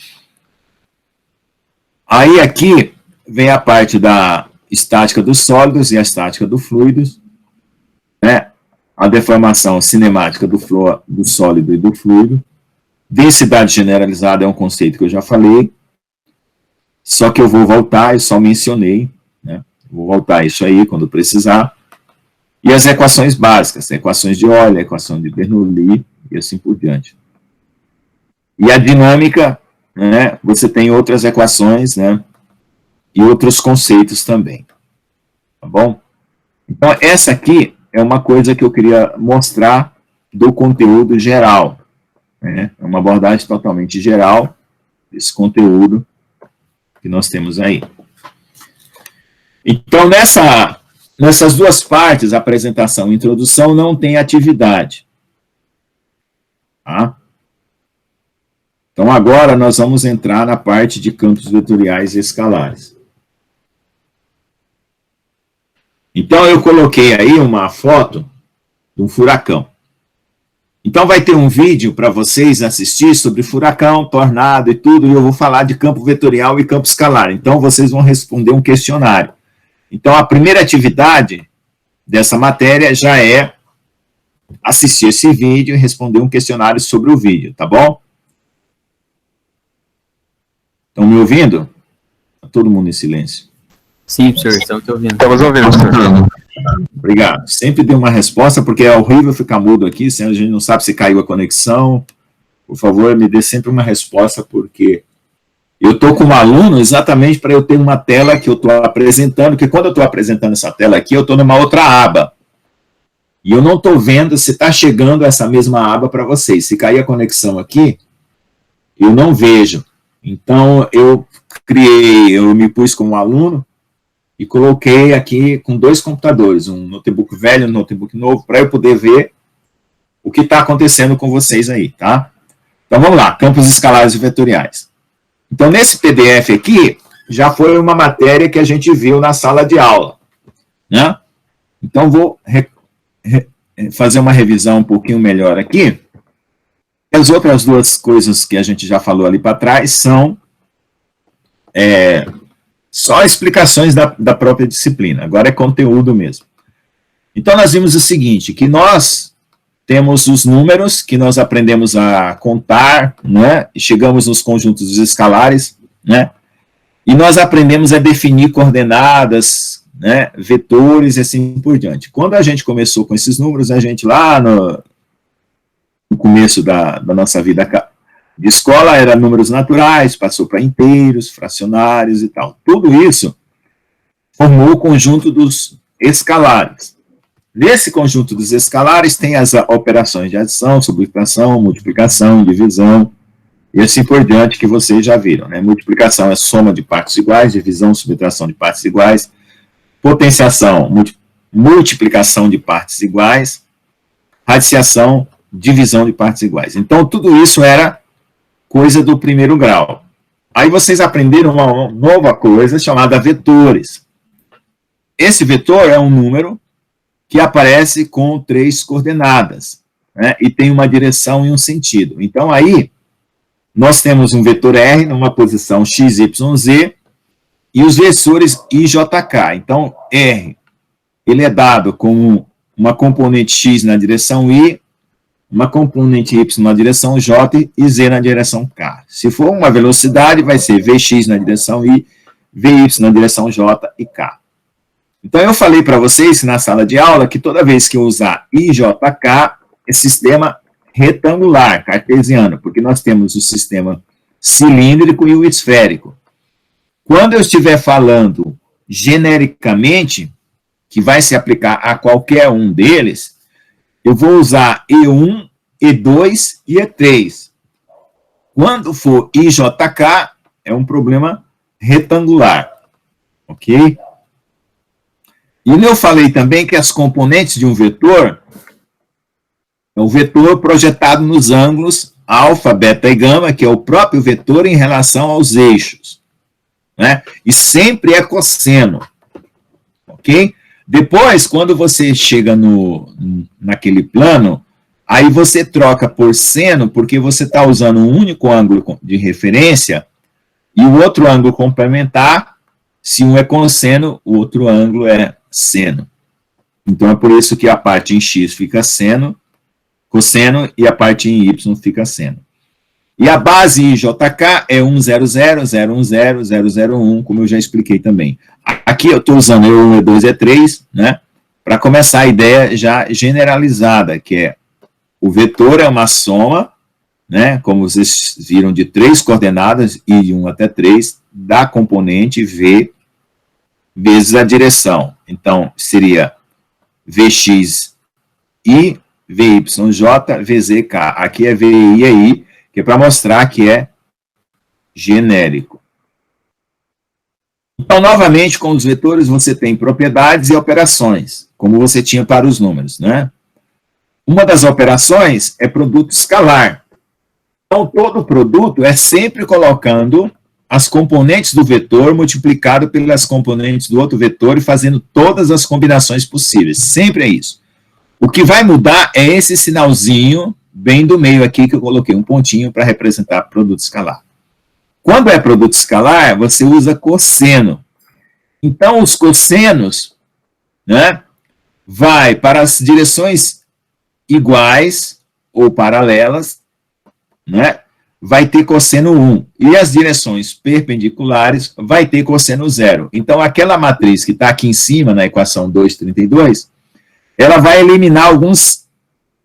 Aí aqui vem a parte da estática dos sólidos e a estática dos fluidos, né? A deformação cinemática do sólido e do fluido. Densidade generalizada é um conceito que eu já falei, só que eu vou voltar, eu só mencionei, né? Vou voltar isso aí quando precisar. E as equações básicas, equações de Euler, equação de Bernoulli e assim por diante. E a dinâmica, né, você tem outras equações, né, e outros conceitos também, tá bom? Então, essa aqui é uma coisa que eu queria mostrar do conteúdo geral, né, é uma abordagem totalmente geral desse conteúdo que nós temos aí. Então, nessas duas partes, apresentação e introdução, não tem atividade, tá? Então, agora nós vamos entrar na parte de campos vetoriais e escalares. Então, eu coloquei aí uma foto de um furacão. Então vai ter um vídeo para vocês assistir sobre furacão, tornado e tudo, e eu vou falar de campo vetorial e campo escalar. Então vocês vão responder um questionário. Então a primeira atividade dessa matéria já é assistir esse vídeo e responder um questionário sobre o vídeo, tá bom? Estão me ouvindo? Está todo mundo em silêncio. Sim, professor, estamos te ouvindo. Estamos ouvindo, professor. Obrigado. Sempre dê uma resposta, porque é horrível ficar mudo aqui, senão a gente não sabe se caiu a conexão. Por favor, me dê sempre uma resposta, porque eu estou com um aluno exatamente para eu ter uma tela que eu estou apresentando, porque quando eu estou apresentando essa tela aqui, eu estou numa outra aba. E eu não estou vendo se está chegando essa mesma aba para vocês. Se cair a conexão aqui, eu não vejo. Então, eu me pus como aluno e coloquei aqui com 2 computadores, um notebook velho e um notebook novo, para eu poder ver o que está acontecendo com vocês aí, tá? Então, vamos lá, campos escalares e vetoriais. Então, nesse PDF aqui, já foi uma matéria que a gente viu na sala de aula, né? Então, vou fazer uma revisão um pouquinho melhor aqui. As outras 2 coisas que a gente já falou ali para trás são só explicações da própria disciplina. Agora é conteúdo mesmo. Então, nós vimos o seguinte, que nós temos os números que nós aprendemos a contar, né? E chegamos nos conjuntos escalares, né? E nós aprendemos a definir coordenadas, né? Vetores e assim por diante. Quando a gente começou com esses números, a gente lá no começo da nossa vida de escola era números naturais, passou para inteiros, fracionários e tal. Tudo isso formou o conjunto dos escalares. Nesse conjunto dos escalares tem as operações de adição, subtração, multiplicação, divisão e assim por diante que vocês já viram, né? Multiplicação é soma de partes iguais, divisão, subtração de partes iguais, potenciação, multiplicação de partes iguais, radiciação, divisão de partes iguais. Então, tudo isso era coisa do primeiro grau. Aí vocês aprenderam uma nova coisa chamada vetores. Esse vetor é um número que aparece com 3 coordenadas, né, e tem uma direção e um sentido. Então, aí, nós temos um vetor R numa posição x, y, z, e os vetores I, J, K. Então, R, ele é dado com uma componente x na direção I, uma componente y na direção j e z na direção k. Se for uma velocidade, vai ser vx na direção i, vy na direção j e k. Então, eu falei para vocês na sala de aula que toda vez que eu usar i, j, k, é sistema retangular, cartesiano, porque nós temos o sistema cilíndrico e o esférico. Quando eu estiver falando genericamente, que vai se aplicar a qualquer um deles, eu vou usar E1, E2 e E3. Quando for IJK, é um problema retangular. Ok? E eu falei também que as componentes de um vetor é o vetor projetado nos ângulos alfa, beta e gama, que é o próprio vetor em relação aos eixos, né? E sempre é cosseno. Ok? Depois, quando você chega naquele plano, aí você troca por seno, porque você está usando um único ângulo de referência e o outro ângulo complementar, se um é cosseno, o outro ângulo é seno. Então, é por isso que a parte em x fica seno, cosseno, e a parte em y fica seno. E a base IJK é 100, 010, 001, como eu já expliquei também. Aqui eu estou usando E1, E2, E3, né, para começar a ideia já generalizada, que é o vetor é uma soma, né, como vocês viram, de 3 coordenadas, I de 1 até 3, da componente V vezes a direção. Então, seria VXI, VYJ, VZK. Aqui é VI e I, que é para mostrar que é genérico. Então, novamente, com os vetores, você tem propriedades e operações, como você tinha para os números, né? Uma das operações é produto escalar. Então, todo produto é sempre colocando as componentes do vetor multiplicado pelas componentes do outro vetor e fazendo todas as combinações possíveis. Sempre é isso. O que vai mudar é esse sinalzinho bem do meio aqui, que eu coloquei um pontinho para representar produto escalar. Quando é produto escalar, você usa cosseno. Então, os cossenos, né, vai para as direções iguais ou paralelas, né, vai ter cosseno 1. E as direções perpendiculares vai ter cosseno 0. Então, aquela matriz que está aqui em cima, na equação 2,32, ela vai eliminar alguns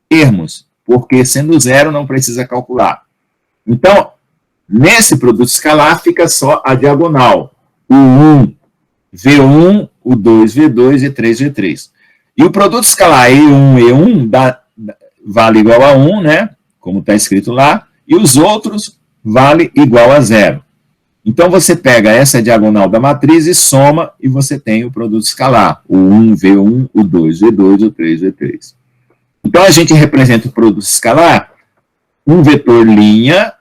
termos, porque sendo 0 não precisa calcular. Então, nesse produto escalar fica só a diagonal. O 1, V1, o 2, V2 e 3, V3. E o produto escalar E1, E1 vale igual a 1, né? Como está escrito lá. E os outros vale igual a 0. Então, você pega essa diagonal da matriz e soma, e você tem o produto escalar. O 1, V1, o 2, V2, o 3, V3. Então, a gente representa o produto escalar, um vetor linha,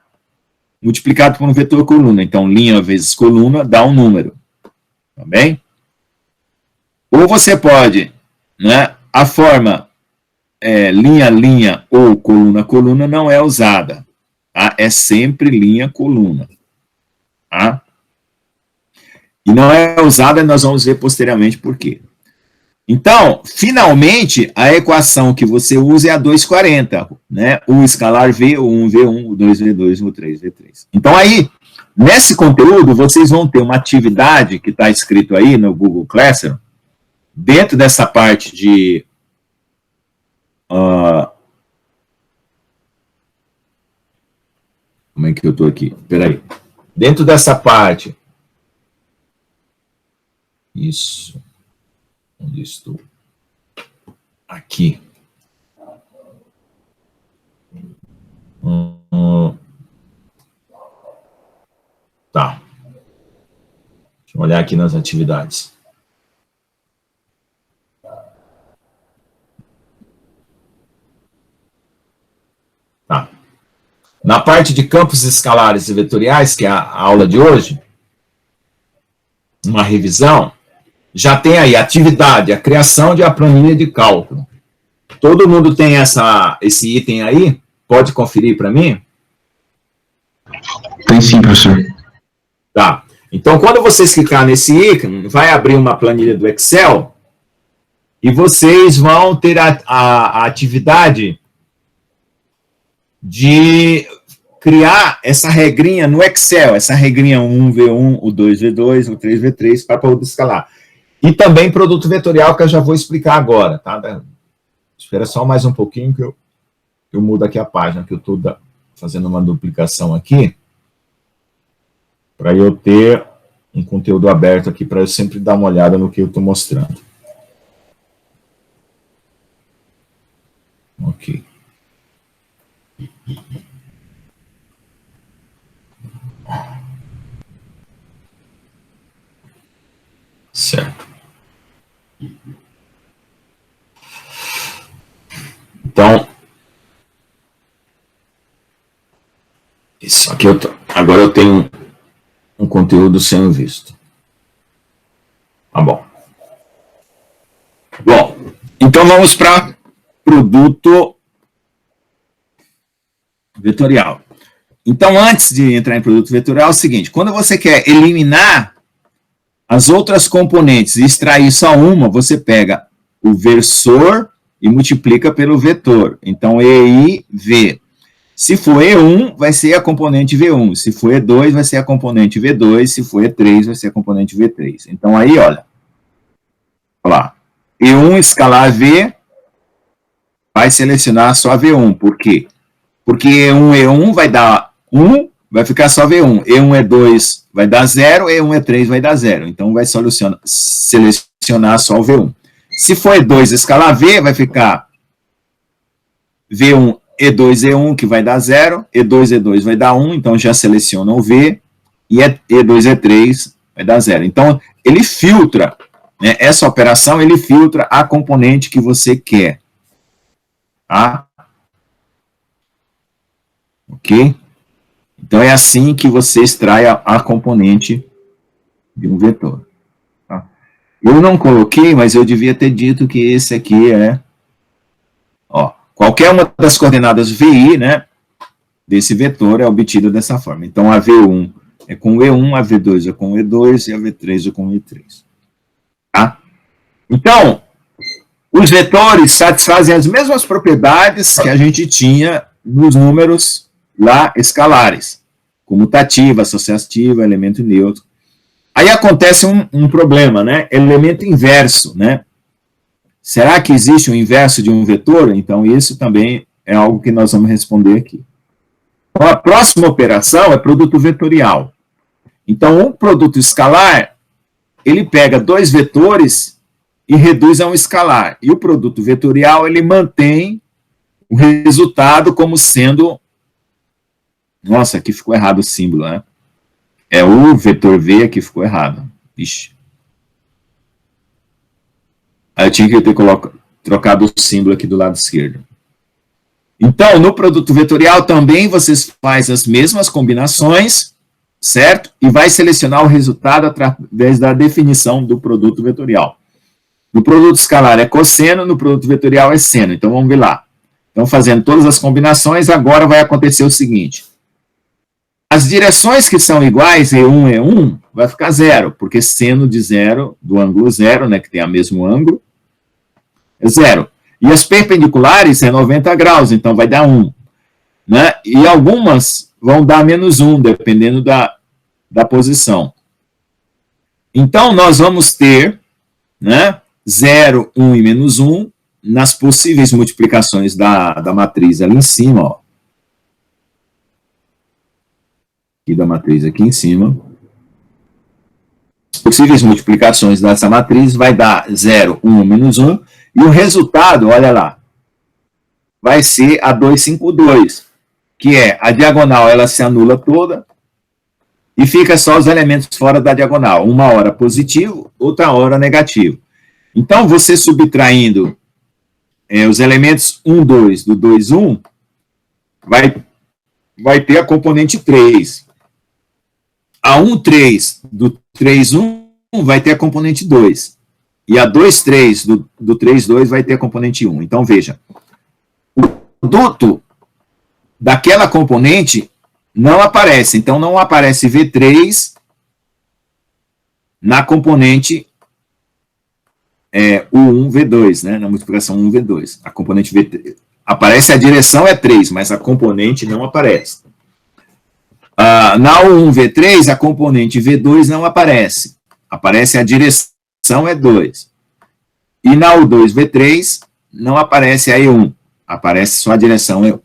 multiplicado por um vetor coluna. Então, linha vezes coluna dá um número. Tá bem? Ou você pode, né, a forma linha, linha ou coluna, coluna não é usada. Tá? É sempre linha, coluna. Tá? E não é usada, nós vamos ver posteriormente por quê. Então, finalmente, a equação que você usa é a 240, né? O escalar V, o 1, V1, o 2, V2, o 3, V3. Então, aí, nesse conteúdo, vocês vão ter uma atividade que está escrito aí no Google Classroom, dentro dessa parte de... como é que eu estou aqui? Espera aí. Dentro dessa parte... Isso... Onde estou? Aqui. Tá. Deixa eu olhar aqui nas atividades. Tá. Na parte de campos escalares e vetoriais, que é a aula de hoje, uma revisão, já tem aí a atividade, a criação de uma planilha de cálculo. Todo mundo tem esse item aí? Pode conferir para mim? Tem sim, professor. Tá. Então, quando vocês clicar nesse ícone, vai abrir uma planilha do Excel e vocês vão ter a atividade de criar essa regrinha no Excel, essa regrinha 1V1, o 2V2, o 3V3, para poder escalar. E também produto vetorial, que eu já vou explicar agora, tá? Espera só mais um pouquinho que eu mudo aqui a página, que eu estou fazendo uma duplicação aqui, para eu ter um conteúdo aberto aqui, para eu sempre dar uma olhada no que eu estou mostrando. Ok. Certo. Então, isso aqui agora eu tenho um conteúdo sendo visto. Tá bom. Bom, então vamos para produto vetorial. Então, antes de entrar em produto vetorial, é o seguinte, quando você quer eliminar as outras componentes e extrair só uma, você pega o versor e multiplica pelo vetor. Então, EI-V. Se for E1, vai ser a componente V1. Se for E2, vai ser a componente V2. Se for E3, vai ser a componente V3. Então, aí, olha. Olha lá. E1 escalar V vai selecionar só V1. Por quê? Porque E1 vai dar 1, vai ficar só V1. E1, E2 vai dar 0, E1, E3 vai dar 0. Então, vai selecionar só o V1. Se for E2 escalar V, vai ficar V1, E2, E1, que vai dar 0, E2, E2 vai dar 1, então já seleciona o V, e E2, E3 vai dar 0. Então, ele filtra, né, essa operação, ele filtra a componente que você quer. Tá? Ok? Então, é assim que você extrai a componente de um vetor. Tá? Eu não coloquei, mas eu devia ter dito que esse aqui é qualquer uma das coordenadas VI, né, desse vetor é obtida dessa forma. Então, a V1 é com o E1, a V2 é com o E2 e a V3 é com o E3. Tá? Então, os vetores satisfazem as mesmas propriedades que a gente tinha nos números lá escalares, comutativa, associativa, elemento neutro. Aí acontece um problema, né? Elemento inverso, né? Será que existe um inverso de um vetor? Então, isso também é algo que nós vamos responder aqui. Então, a próxima operação é produto vetorial. Então, um produto escalar, ele pega dois vetores e reduz a um escalar. E o produto vetorial, ele mantém o resultado como sendo... Nossa, aqui ficou errado o símbolo, né? É o vetor V, aqui ficou errado. Ixi. Aí eu tinha que ter trocado o símbolo aqui do lado esquerdo. Então, no produto vetorial também vocês fazem as mesmas combinações, certo? E vai selecionar o resultado através da definição do produto vetorial. No produto escalar é cosseno, no produto vetorial é seno. Então, vamos ver lá. Então, fazendo todas as combinações, agora vai acontecer o seguinte. As direções que são iguais, E1, E1, vai ficar zero, porque seno de zero, do ângulo zero, né, que tem o mesmo ângulo, é zero. E as perpendiculares é 90 graus, então vai dar 1. Né? E algumas vão dar menos 1, dependendo da posição. Então, nós vamos ter, né, 0, 1 e menos 1 nas possíveis multiplicações da matriz ali em cima, ó. Aqui da matriz aqui em cima. As possíveis multiplicações dessa matriz vai dar 0, 1, menos 1, e o resultado, olha lá, vai ser a 252, que é a diagonal, ela se anula toda, e fica só os elementos fora da diagonal, uma hora positivo, outra hora negativo. Então, você subtraindo os elementos 1, 2 do 2, 1, vai ter a componente 3. A 1, 3 do 3, 1 vai ter a componente 2. E a 2, 3 do 3, 2 vai ter a componente 1. Então, veja, o produto daquela componente não aparece. Então, não aparece V3 na componente U1, V2, né? Na multiplicação 1, V2. A componente V3. Aparece a direção é 3, mas a componente não aparece. Na U1, V3, a componente V2 não aparece. Aparece a direção é 2. E na U2, V3, não aparece a E1. Aparece só a direção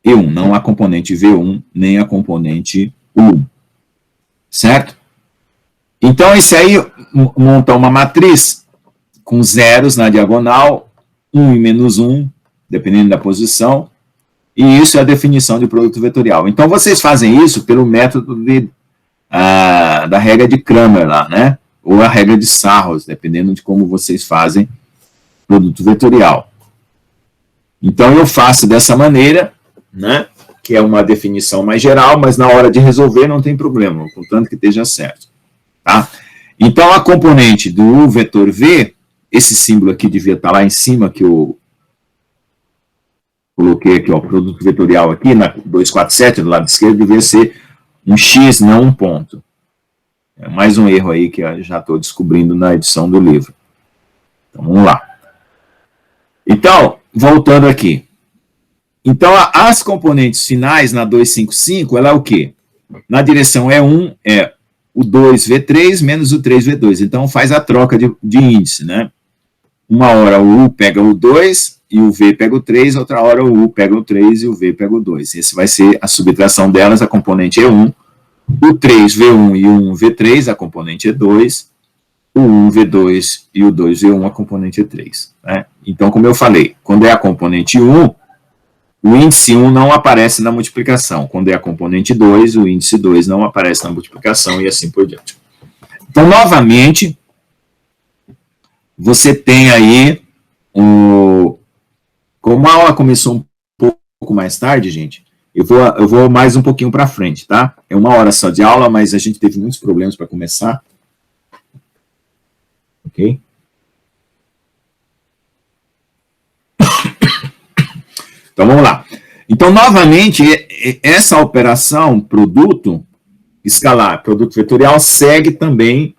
E1, não a componente V1, nem a componente U1. Certo? Então, esse aí monta uma matriz com zeros na diagonal, 1 e menos 1, dependendo da posição, e isso é a definição de produto vetorial. Então, vocês fazem isso pelo método da regra de Cramer lá, né? Ou a regra de Sarros, dependendo de como vocês fazem produto vetorial. Então, eu faço dessa maneira, né? Que é uma definição mais geral, mas na hora de resolver não tem problema, contanto que esteja certo. Tá? Então, a componente do vetor V, esse símbolo aqui devia estar lá em cima, que eu coloquei aqui, ó, o produto vetorial aqui, na 247, do lado esquerdo, devia ser um X, não um ponto. É mais um erro aí que eu já estou descobrindo na edição do livro. Então, vamos lá. Então, voltando aqui. Então, as componentes finais na 255, ela é o quê? Na direção E1, é o 2V3 menos o 3V2. Então, faz a troca de índice, né? Uma hora o U pega o 2 e o V pega o 3, outra hora o U pega o 3 e o V pega o 2. Esse vai ser a subtração delas, a componente E1. O 3V1 e o 1V3, a componente E2. O 1V2 e o 2V1, a componente E3. Né? Então, como eu falei, quando é a componente 1, o índice 1 não aparece na multiplicação. Quando é a componente 2, o índice 2 não aparece na multiplicação e assim por diante. Então, novamente, você tem aí como a aula começou um pouco mais tarde, gente, eu vou mais um pouquinho para frente, tá? É 1 hora só de aula, mas a gente teve muitos problemas para começar. Ok? Então, vamos lá. Então, novamente, essa operação produto escalar, produto vetorial, segue também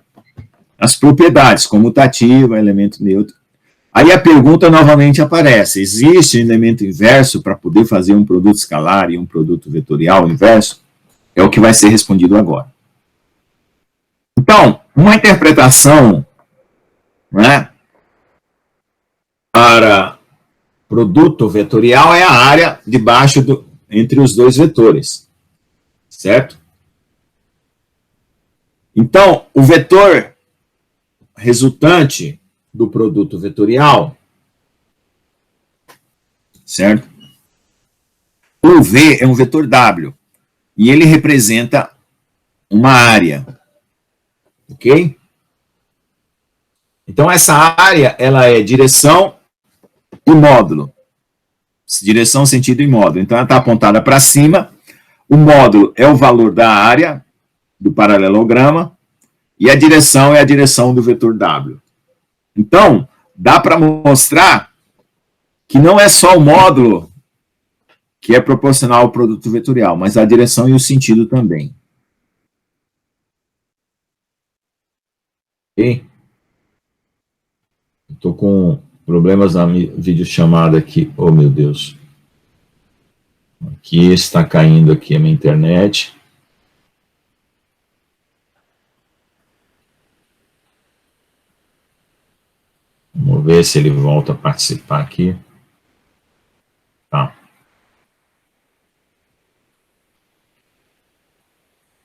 as propriedades, comutativa, elemento neutro. Aí a pergunta novamente aparece, existe um elemento inverso para poder fazer um produto escalar e um produto vetorial inverso? É o que vai ser respondido agora. Então, uma interpretação, né, para produto vetorial é a área debaixo entre os dois vetores, certo? Então, o vetor resultante do produto vetorial, certo? O V é um vetor W, e ele representa uma área, ok? Então, essa área, ela é direção e módulo. Direção, sentido e módulo. Então, ela está apontada para cima, o módulo é o valor da área do paralelograma, e a direção é a direção do vetor W. Então, dá para mostrar que não é só o módulo que é proporcional ao produto vetorial, mas a direção e o sentido também. Ok? Estou com problemas na videochamada aqui. Oh, meu Deus. Aqui está caindo aqui a minha internet. Vamos ver se ele volta a participar aqui. Tá.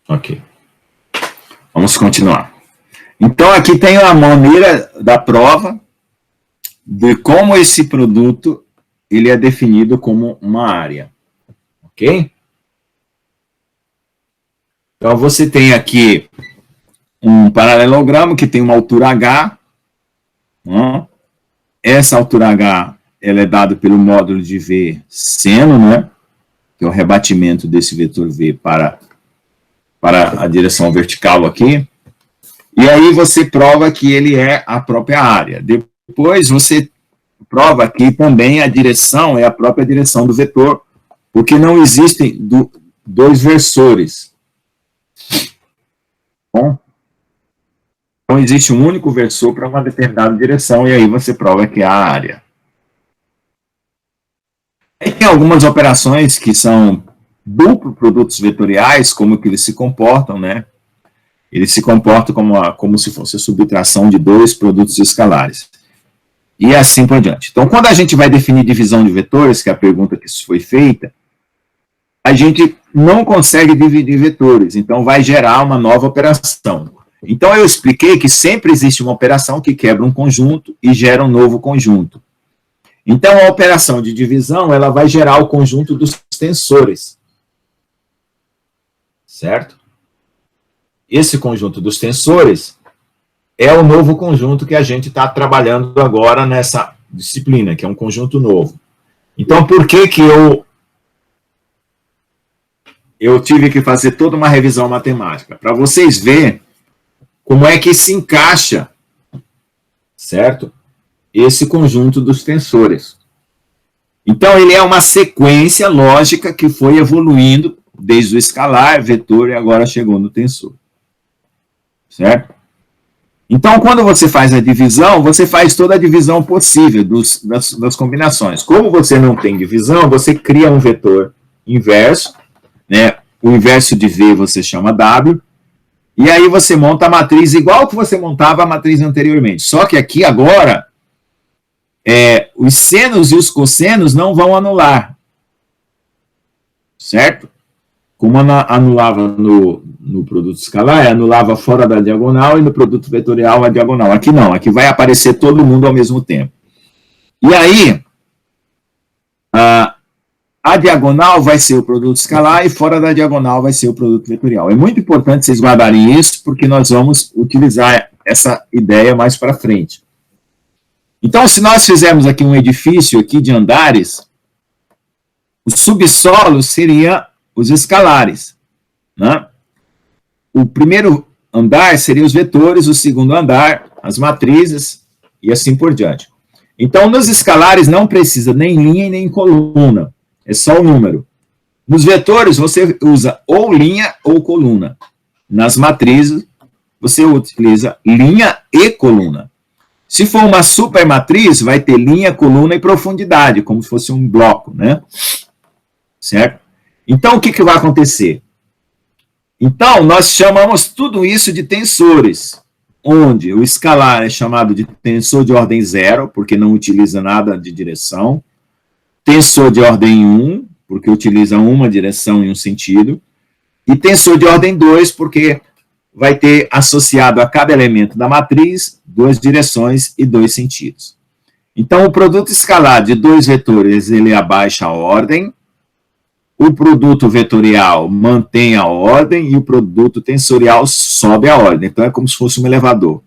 Ok. Vamos continuar. Então, aqui tem a maneira da prova de como esse produto ele é definido como uma área. Ok? Então, você tem aqui um paralelogramo que tem uma altura H. Essa altura H ela é dada pelo módulo de V seno, né? Que é o rebatimento desse vetor V para a direção vertical aqui. E aí você prova que ele é a própria área. Depois você prova que também a direção é a própria direção do vetor, porque não existem dois versores. Bom? Então, existe um único versor para uma determinada direção, e aí você prova que é a área. E tem algumas operações que são duplo produtos vetoriais, como que eles se comportam, né? Eles se comportam como se fosse a subtração de dois produtos escalares. E assim por diante. Então, quando a gente vai definir divisão de vetores, que é a pergunta que foi feita, a gente não consegue dividir vetores, então vai gerar uma nova operação. Então, eu expliquei que sempre existe uma operação que quebra um conjunto e gera um novo conjunto. Então, a operação de divisão, ela vai gerar o conjunto dos tensores. Certo? Esse conjunto dos tensores é o novo conjunto que a gente está trabalhando agora nessa disciplina, que é um conjunto novo. Então, por que eu tive que fazer toda uma revisão matemática? Para vocês verem como é que se encaixa, certo? Esse conjunto dos tensores. Então, ele é uma sequência lógica que foi evoluindo desde o escalar, vetor, e agora chegou no tensor. Certo? Então, quando você faz a divisão, você faz toda a divisão possível das combinações. Como você não tem divisão, você cria um vetor inverso, né? O inverso de V você chama W, e aí você monta a matriz igual que você montava a matriz anteriormente. Só que aqui agora, os senos e os cossenos não vão anular. Certo? Como anulava no produto escalar, anulava fora da diagonal, e no produto vetorial a diagonal. Aqui não, aqui vai aparecer todo mundo ao mesmo tempo. E aí, a diagonal vai ser o produto escalar, e fora da diagonal vai ser o produto vetorial. É muito importante vocês guardarem isso, porque nós vamos utilizar essa ideia mais para frente. Então, se nós fizermos aqui um edifício aqui de andares, o subsolo seria os escalares, né? O primeiro andar seria os vetores, o segundo andar, as matrizes, e assim por diante. Então, nos escalares não precisa nem linha e nem coluna. É só o número. Nos vetores, você usa ou linha ou coluna. Nas matrizes, você utiliza linha e coluna. Se for uma supermatriz, vai ter linha, coluna e profundidade, como se fosse um bloco, né? Certo? Então, o que vai acontecer? Então, nós chamamos tudo isso de tensores, onde o escalar é chamado de tensor de ordem 0, porque não utiliza nada de direção, tensor de ordem 1, porque utiliza uma direção e um sentido, e tensor de ordem 2, porque vai ter associado a cada elemento da matriz 2 direções e 2 sentidos. Então, o produto escalar de 2 vetores, ele abaixa a ordem, o produto vetorial mantém a ordem e o produto tensorial sobe a ordem. Então, é como se fosse um elevador.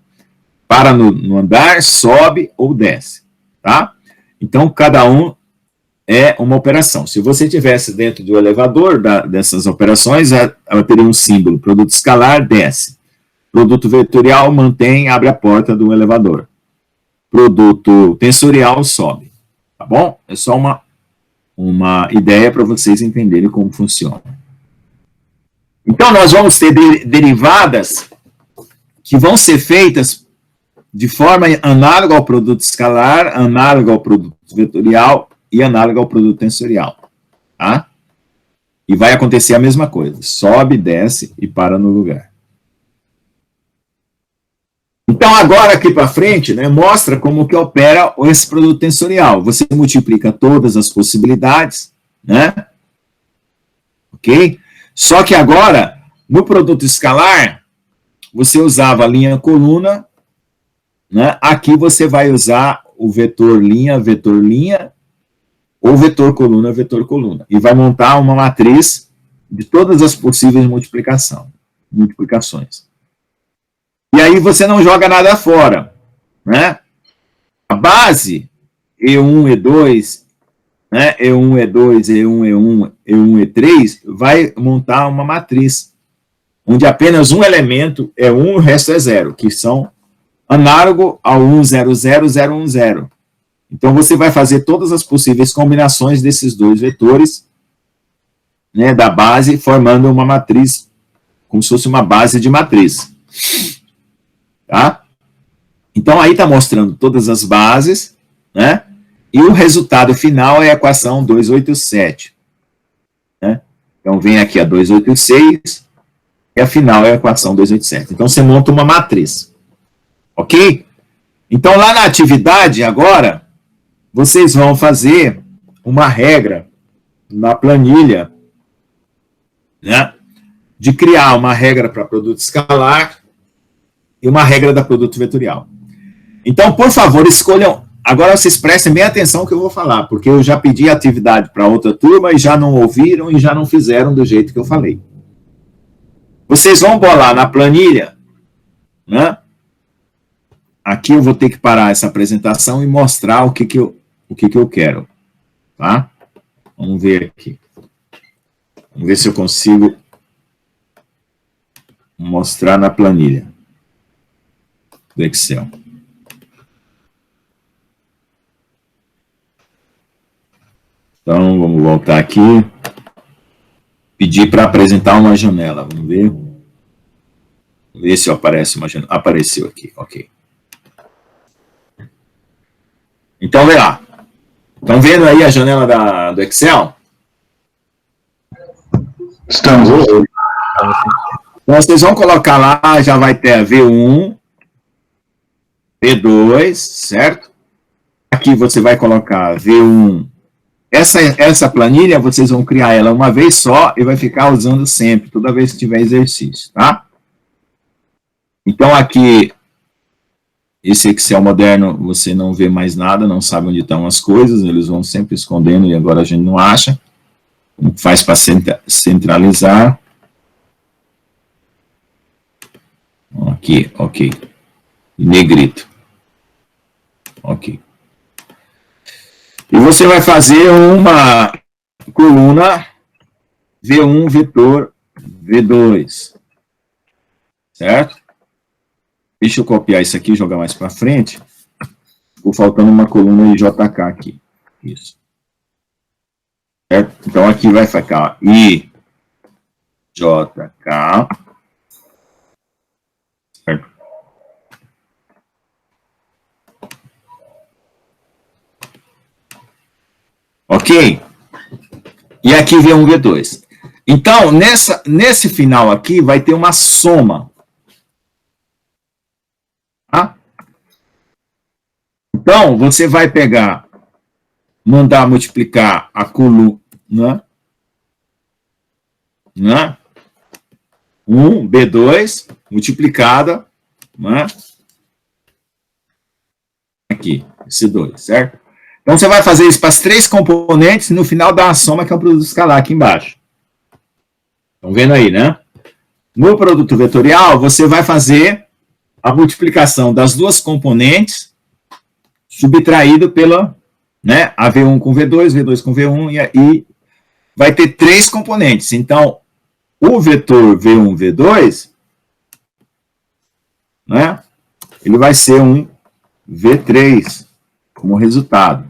Para no andar, sobe ou desce. Tá? Então, cada um é uma operação. Se você tivesse dentro do elevador dessas operações, ela teria um símbolo. Produto escalar, desce. Produto vetorial, mantém, abre a porta do elevador. Produto tensorial, sobe. Tá bom? É só uma ideia para vocês entenderem como funciona. Então, nós vamos ter derivadas que vão ser feitas de forma análoga ao produto escalar, análoga ao produto vetorial e análoga ao produto tensorial. Tá? E vai acontecer a mesma coisa. Sobe, desce e para no lugar. Então, agora aqui para frente, né, mostra como que opera esse produto tensorial. Você multiplica todas as possibilidades, né? Ok? Só que agora, no produto escalar, você usava a linha coluna, né? Aqui você vai usar o vetor linha, ou vetor coluna. E vai montar uma matriz de todas as possíveis multiplicações. E aí você não joga nada fora, né? A base, E1, E2, né? E1, E2, E1, E1, E1, E3, vai montar uma matriz, onde apenas um elemento é 1 e o resto é 0, que são análogo ao 1, 0, 0, 0, 1, 0. Então, você vai fazer todas as possíveis combinações desses dois vetores, né, da base, formando uma matriz, como se fosse uma base de matriz. Tá? Então, aí está mostrando todas as bases, né? E o resultado final é a equação 287. Né? Então, vem aqui a 286, e a final é a equação 287. Então, você monta uma matriz. Ok? Então, lá na atividade, agora, vocês vão fazer uma regra na planilha, né? De criar uma regra para produto escalar, e uma regra da produto vetorial. Então, por favor, escolham... Agora vocês prestem bem atenção no que eu vou falar, porque eu já pedi atividade para outra turma e já não ouviram e já não fizeram do jeito que eu falei. Vocês vão bolar na planilha, né? Aqui eu vou ter que parar essa apresentação e mostrar o que eu quero. Tá? Vamos ver aqui. Vamos ver se eu consigo mostrar na planilha do Excel. Então, vamos voltar aqui. Pedir para apresentar uma janela. Vamos ver. Vamos ver se aparece uma janela. Apareceu aqui, ok. Então, vem lá. Estão vendo aí a janela do Excel? Estamos. Então, vocês vão colocar lá, já vai ter a V1, V2, certo? Aqui você vai colocar V1. Essa planilha, vocês vão criar ela uma vez só e vai ficar usando sempre, toda vez que tiver exercício, tá? Então, aqui, esse Excel moderno, você não vê mais nada, não sabe onde estão as coisas, eles vão sempre escondendo e agora a gente não acha. Como faz para centralizar? Aqui, ok. Negrito. Ok. E você vai fazer uma coluna V1, vetor V2. Certo? Deixa eu copiar isso aqui e jogar mais para frente. Ficou faltando uma coluna de JK aqui. Isso. Certo? Então, aqui vai ficar I, J, K. Certo? Ok? E aqui V1, V2. Então, nesse final aqui, vai ter uma soma. Tá? Então, você vai pegar, mandar multiplicar a coluna, né? 1, B2, multiplicada, né? Aqui, esse 2, certo? Então, você vai fazer isso para as 3 componentes e no final dá uma soma, que é o produto escalar aqui embaixo. Estão vendo aí, né? No produto vetorial, você vai fazer a multiplicação das 2 componentes subtraído pela, né, a V1 com V2, V2 com V1, e vai ter 3 componentes. Então, o vetor V1, V2, né, ele vai ser um V3 como resultado.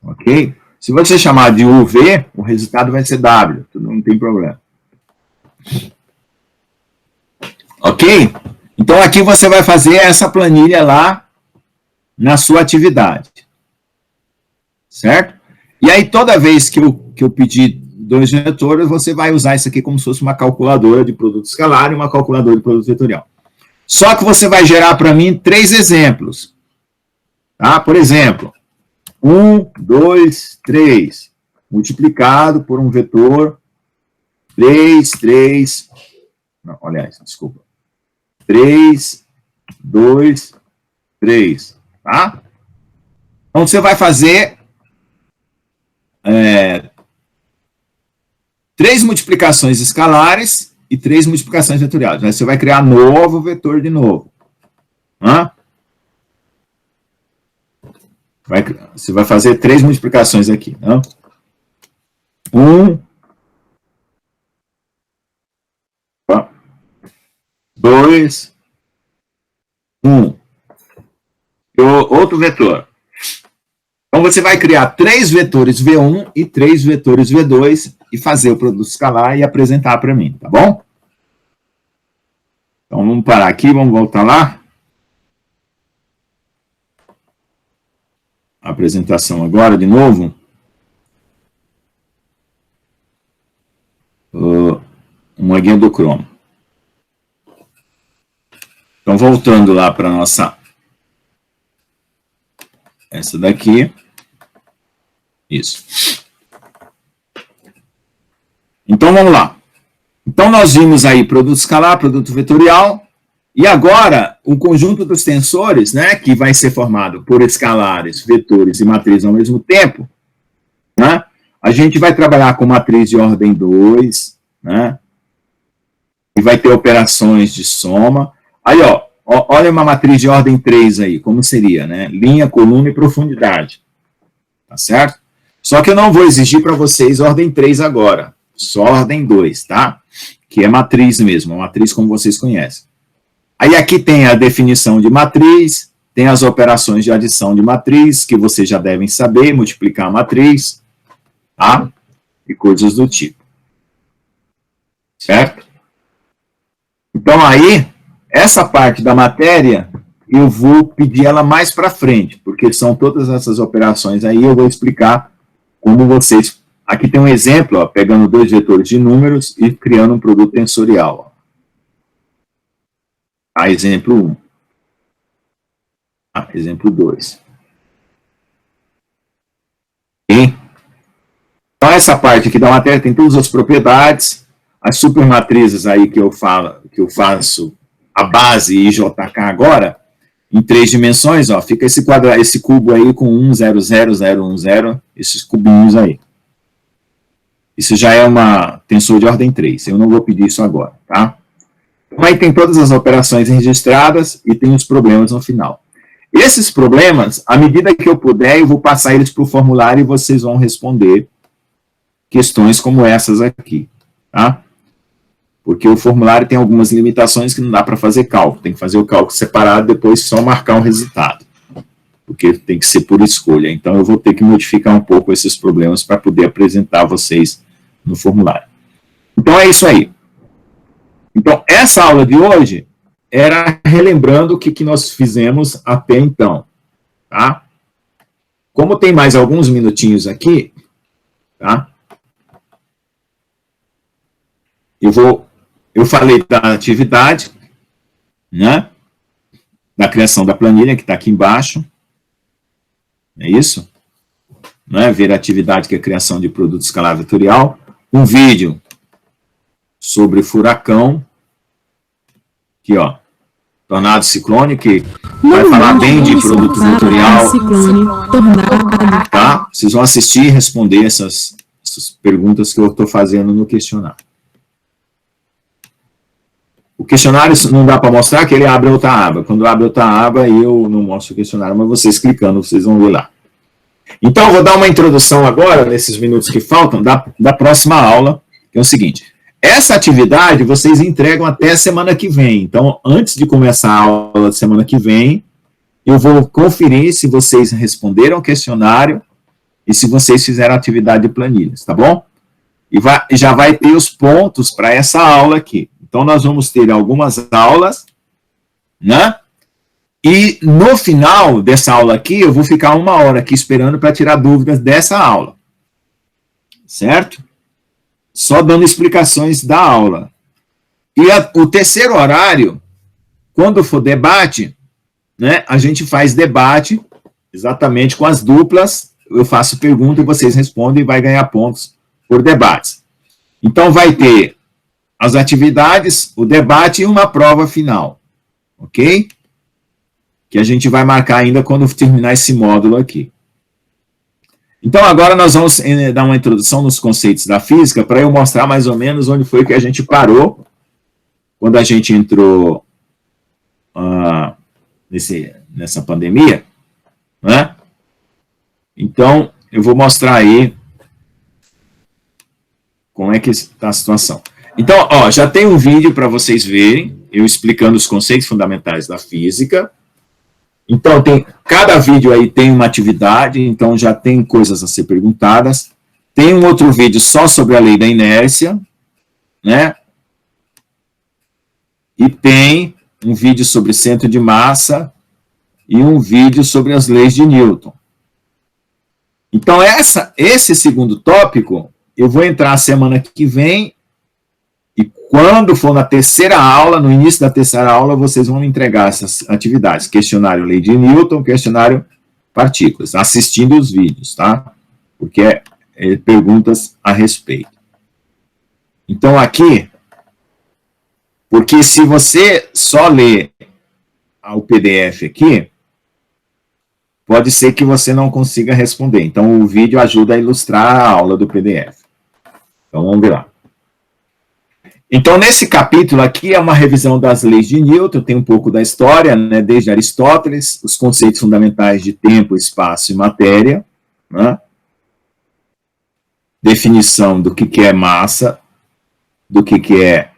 Ok? Se você chamar de UV, o resultado vai ser W, não tem problema. Ok? Então, aqui você vai fazer essa planilha lá na sua atividade. Certo? E aí, toda vez que eu pedir 2 vetores, você vai usar isso aqui como se fosse uma calculadora de produto escalar e uma calculadora de produto vetorial. Só que você vai gerar para mim 3 exemplos. Tá? Por exemplo, 1, 2, 3, multiplicado por um vetor 3, 3, não, aliás, desculpa, 3, 2, 3, tá? Então, você vai fazer 3 multiplicações escalares e 3 multiplicações vetoriais. Aí você vai criar novo vetor de novo. Hã? Você vai fazer 3 multiplicações aqui. Não? 1, 2, 1. E outro vetor. Então, você vai criar 3 vetores V1 e 3 vetores V2 e fazer o produto escalar e apresentar para mim, tá bom? Então, vamos parar aqui, vamos voltar lá. A apresentação agora, de novo. Uma guia do Chrome. Então, voltando lá para a nossa... Essa daqui. Isso. Então, vamos lá. Então, nós vimos aí produto escalar, produto vetorial, e agora, o conjunto dos tensores, né, que vai ser formado por escalares, vetores e matrizes ao mesmo tempo, né, a gente vai trabalhar com matriz de ordem 2, né, e vai ter operações de soma. Aí, ó, olha uma matriz de ordem 3 aí, como seria, né, linha, coluna e profundidade, tá certo? Só que eu não vou exigir para vocês ordem 3 agora, só ordem 2, tá? Que é matriz mesmo, uma matriz como vocês conhecem. Aí aqui tem a definição de matriz, tem as operações de adição de matriz, que vocês já devem saber, multiplicar a matriz, tá? E coisas do tipo. Certo? Então aí, essa parte da matéria, eu vou pedir ela mais para frente, porque são todas essas operações aí, eu vou explicar como vocês... Aqui tem um exemplo, ó, pegando 2 vetores de números e criando um produto tensorial. Ó. Ah, exemplo 1. Ah, exemplo 2. Ok? Então, essa parte aqui da matéria tem todas as propriedades, as supermatrizes aí que eu faço a base IJK agora, em 3 dimensões, ó, fica esse cubo aí com 1, 0, 0, 0, 1, 0, esses cubinhos aí. Isso já é uma tensor de ordem 3, eu não vou pedir isso agora, tá? Então, aí tem todas as operações registradas e tem os problemas no final. Esses problemas, à medida que eu puder, eu vou passar eles para o formulário e vocês vão responder questões como essas aqui, tá? Porque o formulário tem algumas limitações que não dá para fazer cálculo, tem que fazer o cálculo separado, depois só marcar o resultado. porque tem que ser por escolha. Então, eu vou ter que modificar um pouco esses problemas para poder apresentar a vocês no formulário. Então, é isso aí. Então, essa aula de hoje era relembrando o que nós fizemos até então, tá? Como tem mais alguns minutinhos aqui, tá? Eu falei da atividade, né? Da criação da planilha, que está aqui embaixo. É isso? Né? Ver a atividade que é a criação de produto escalar vetorial. Um vídeo sobre furacão. Aqui, ó. Tornado ciclone, que vai falar bem de produto vetorial. Ciclone, tornado. Tá? Vocês vão assistir e responder essas perguntas que eu estou fazendo no questionário. O questionário não dá para mostrar, que ele abre outra aba. Quando abre outra aba, eu não mostro o questionário, mas vocês clicando, vocês vão ver lá. Então, eu vou dar uma introdução agora, nesses minutos que faltam, da próxima aula, que é o seguinte. Essa atividade vocês entregam até semana que vem. Então, antes de começar a aula de semana que vem, eu vou conferir se vocês responderam o questionário e se vocês fizeram a atividade de planilhas, tá bom? E já vai ter os pontos para essa aula aqui. Então, nós vamos ter algumas aulas, né? E no final dessa aula aqui, eu vou ficar 1 hora aqui esperando para tirar dúvidas dessa aula. Certo? Só dando explicações da aula. E o terceiro horário, quando for debate, né, a gente faz debate exatamente com as duplas. Eu faço pergunta e vocês respondem e vai ganhar pontos por debates. Então, vai ter as atividades, o debate e uma prova final, ok? Que a gente vai marcar ainda quando terminar esse módulo aqui. Então, agora nós vamos dar uma introdução nos conceitos da física para eu mostrar mais ou menos onde foi que a gente parou quando a gente entrou nessa pandemia, né? Então, eu vou mostrar aí como é que está a situação. Então, ó, já tem um vídeo para vocês verem, eu explicando os conceitos fundamentais da física. Então, cada vídeo aí tem uma atividade, então já tem coisas a ser perguntadas. Tem um outro vídeo só sobre a lei da inércia, né? E tem um vídeo sobre centro de massa e um vídeo sobre as leis de Newton. Então, esse segundo tópico, eu vou entrar semana que vem. E quando for na terceira aula, no início da terceira aula, vocês vão me entregar essas atividades. Questionário Lei de Newton, questionário Partículas, assistindo os vídeos, tá? Porque é perguntas a respeito. Então, aqui, porque se você só ler o PDF aqui, pode ser que você não consiga responder. Então, o vídeo ajuda a ilustrar a aula do PDF. Então, vamos ver lá. Então, nesse capítulo aqui é uma revisão das leis de Newton, tem um pouco da história, né, desde Aristóteles, os conceitos fundamentais de tempo, espaço e matéria, né, definição do que é massa, do que é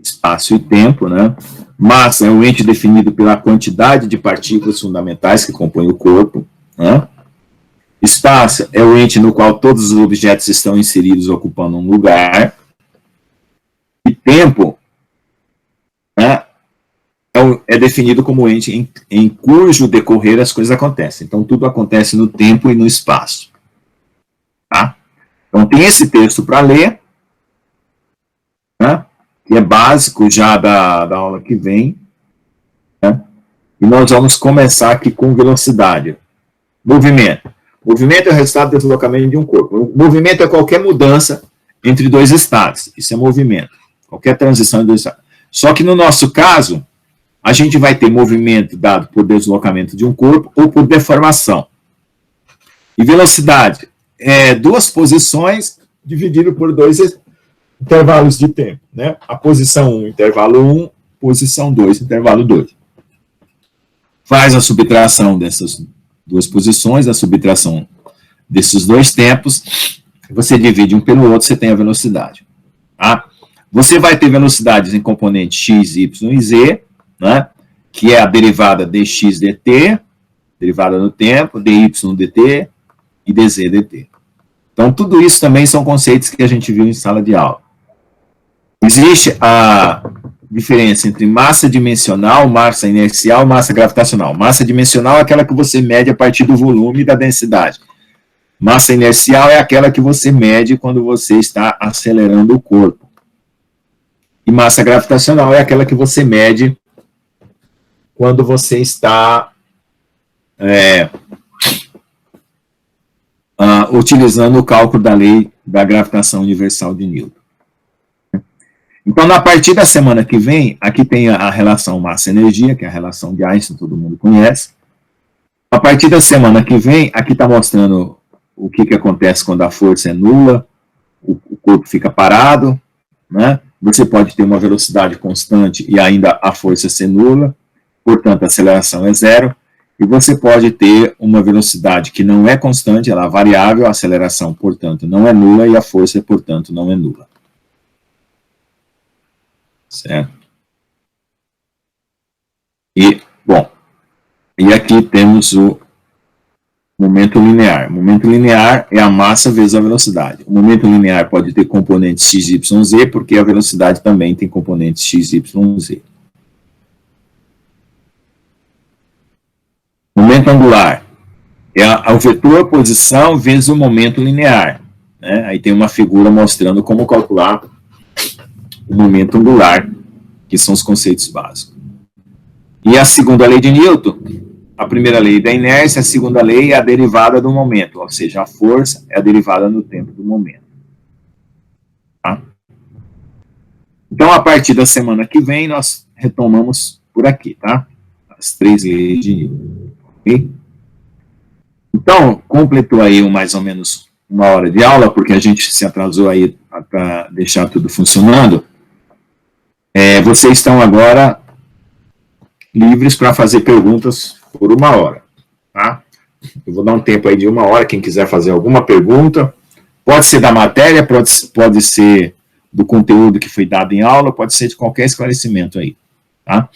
espaço e tempo, né. Massa é um ente definido pela quantidade de partículas fundamentais que compõem o corpo, né. Espaço é o ente no qual todos os objetos estão inseridos ocupando um lugar. E tempo, né, é definido como ente em cujo decorrer as coisas acontecem. Então, tudo acontece no tempo e no espaço. Tá? Então, tem esse texto para ler, né, que é básico já da aula que vem. Né, e nós vamos começar aqui com velocidade. Movimento. Movimento é o resultado do deslocamento de um corpo. O movimento é qualquer mudança entre dois estados. Isso é movimento. Qualquer transição em dois estados. Só que no nosso caso, a gente vai ter movimento dado por deslocamento de um corpo ou por deformação. E velocidade é 2 posições dividido por 2 intervalos de tempo. Né? A posição 1, intervalo 1, posição 2, intervalo 2. Faz a subtração dessas 2 posições, a subtração desses 2 tempos, você divide um pelo outro, você tem a velocidade. Tá? Você vai ter velocidades em componentes x, y e z, né, que é a derivada dx dt, derivada no tempo, dy dt e dz dt. Então, tudo isso também são conceitos que a gente viu em sala de aula. Existe a diferença entre massa dimensional, massa inercial e massa gravitacional. Massa dimensional é aquela que você mede a partir do volume e da densidade. Massa inercial é aquela que você mede quando você está acelerando o corpo. E massa gravitacional é aquela que você mede quando você está utilizando o cálculo da lei da gravitação universal de Newton. Então, a partir da semana que vem, aqui tem a relação massa-energia, que é a relação de Einstein, todo mundo conhece. A partir da semana que vem, aqui está mostrando o que acontece quando a força é nula, o corpo fica parado, né? Você pode ter uma velocidade constante e ainda a força ser nula, portanto, a aceleração é zero. E você pode ter uma velocidade que não é constante, ela é variável, a aceleração, portanto, não é nula, e a força, portanto, não é nula. Certo? E, bom, e aqui temos o momento linear. O momento linear é a massa vezes a velocidade. O momento linear pode ter componentes x, y, z, porque a velocidade também tem componentes x, y, z. Momento angular é o vetor posição vezes o momento linear, né? Aí tem uma figura mostrando como calcular o momento angular, que são os conceitos básicos. E a segunda lei de Newton, a primeira lei da inércia, a segunda lei é a derivada do momento, ou seja, a força é a derivada no tempo do momento. Tá? Então, a partir da semana que vem, nós retomamos por aqui, tá? As 3 leis de Newton. Okay? Então, completou aí mais ou menos 1 hora de aula, porque a gente se atrasou aí para deixar tudo funcionando. Vocês estão agora livres para fazer perguntas por 1 hora. Tá? Eu vou dar um tempo aí de 1 hora, quem quiser fazer alguma pergunta. Pode ser da matéria, pode ser do conteúdo que foi dado em aula, pode ser de qualquer esclarecimento aí. Tá?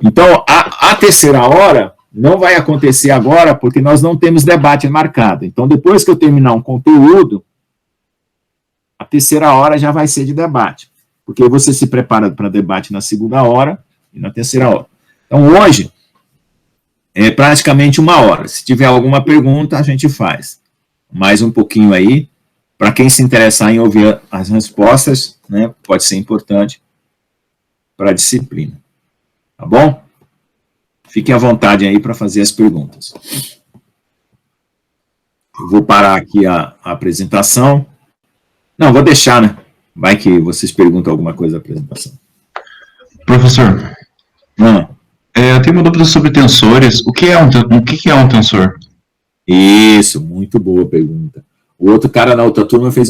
Então, a terceira hora não vai acontecer agora, porque nós não temos debate marcado. Então, depois que eu terminar um conteúdo, a terceira hora já vai ser de debate. Porque você se prepara para debate na segunda hora e na terceira hora. Então, hoje, é praticamente 1 hora. Se tiver alguma pergunta, a gente faz. Mais um pouquinho aí. Para quem se interessar em ouvir as respostas, né, pode ser importante para a disciplina. Tá bom? Fiquem à vontade aí para fazer as perguntas. Eu vou parar aqui a apresentação. Não, vou deixar, né? Vai que vocês perguntam alguma coisa da apresentação. Professor, eu tenho uma dúvida sobre tensores. O que é um tensor? Isso, muito boa pergunta. O outro cara na outra turma fez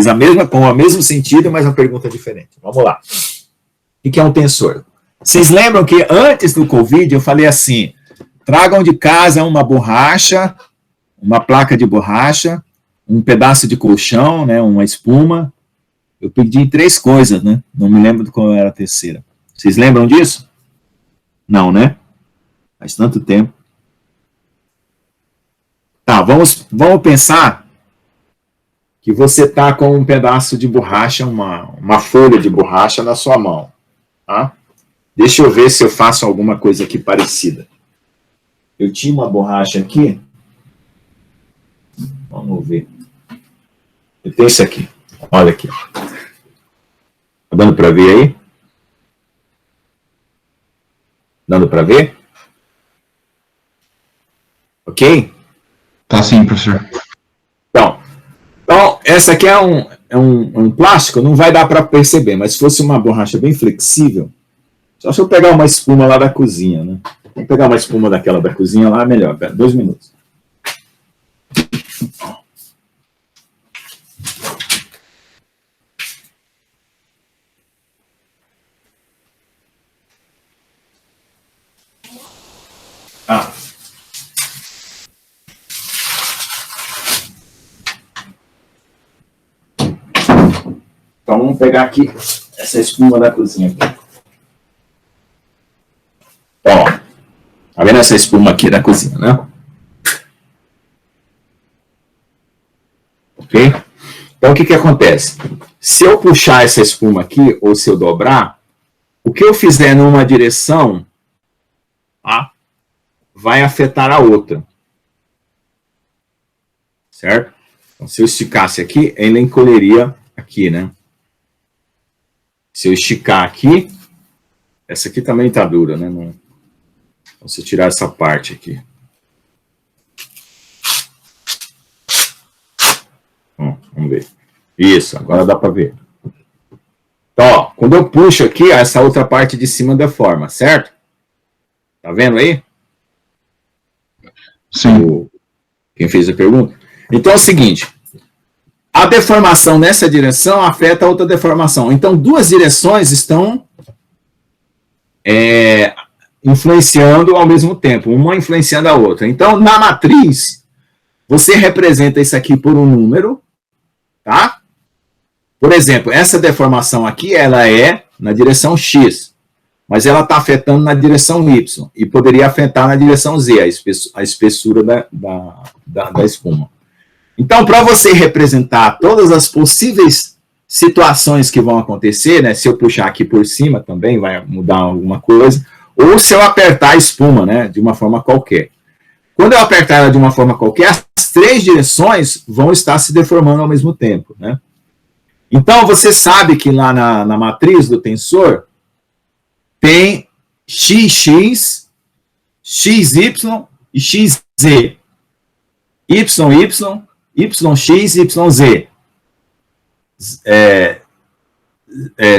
a mesma, com o mesmo sentido, mas uma pergunta diferente. Vamos lá. O que é um tensor? Vocês lembram que antes do Covid eu falei assim, tragam de casa uma borracha, uma placa de borracha, um pedaço de colchão, né, uma espuma. Eu pedi 3 coisas, né? Não me lembro qual era a terceira. Vocês lembram disso? Não, né? Faz tanto tempo. Tá, vamos pensar que você está com um pedaço de borracha, uma folha de borracha na sua mão. Tá? Deixa eu ver se eu faço alguma coisa aqui parecida. Eu tinha uma borracha aqui. Vamos ver. Eu tenho esse aqui. Olha aqui. Tá dando para ver aí? Dando para ver? Ok? Tá sim, professor. Então essa aqui é um plástico, não vai dar para perceber, mas se fosse uma borracha bem flexível, só se eu pegar uma espuma lá da cozinha, né? Vou pegar uma espuma daquela da cozinha lá, melhor. Pera, 2 minutos. Então vamos pegar aqui essa espuma da cozinha. Ó, tá vendo essa espuma aqui da cozinha, né? Então, o que acontece? Se eu puxar essa espuma aqui, ou se eu dobrar, o que eu fizer numa direção, tá, vai afetar a outra. Certo? Então, se eu esticasse aqui, ele encolheria aqui, né? Se eu esticar aqui, essa aqui também está dura, né? Não... Então, se eu tirar essa parte aqui. Vamos ver. Isso, agora dá para ver. Então, ó, quando eu puxo aqui, essa outra parte de cima deforma, certo? Tá vendo aí? Sim. Quem fez a pergunta? Então é o seguinte, a deformação nessa direção afeta a outra deformação. Então, duas direções estão influenciando ao mesmo tempo, uma influenciando a outra. Então, na matriz, você representa isso aqui por um número, tá? Por exemplo, essa deformação aqui, ela é na direção X, mas ela está afetando na direção Y, e poderia afetar na direção Z, a espessura da espuma. Então, para você representar todas as possíveis situações que vão acontecer, né, se eu puxar aqui por cima também vai mudar alguma coisa, ou se eu apertar a espuma, né, de uma forma qualquer. Quando eu apertar ela de uma forma qualquer, as três direções vão estar se deformando ao mesmo tempo, né? Então, você sabe que lá na matriz do tensor tem XX, XY e XZ. YY, YX, YZ.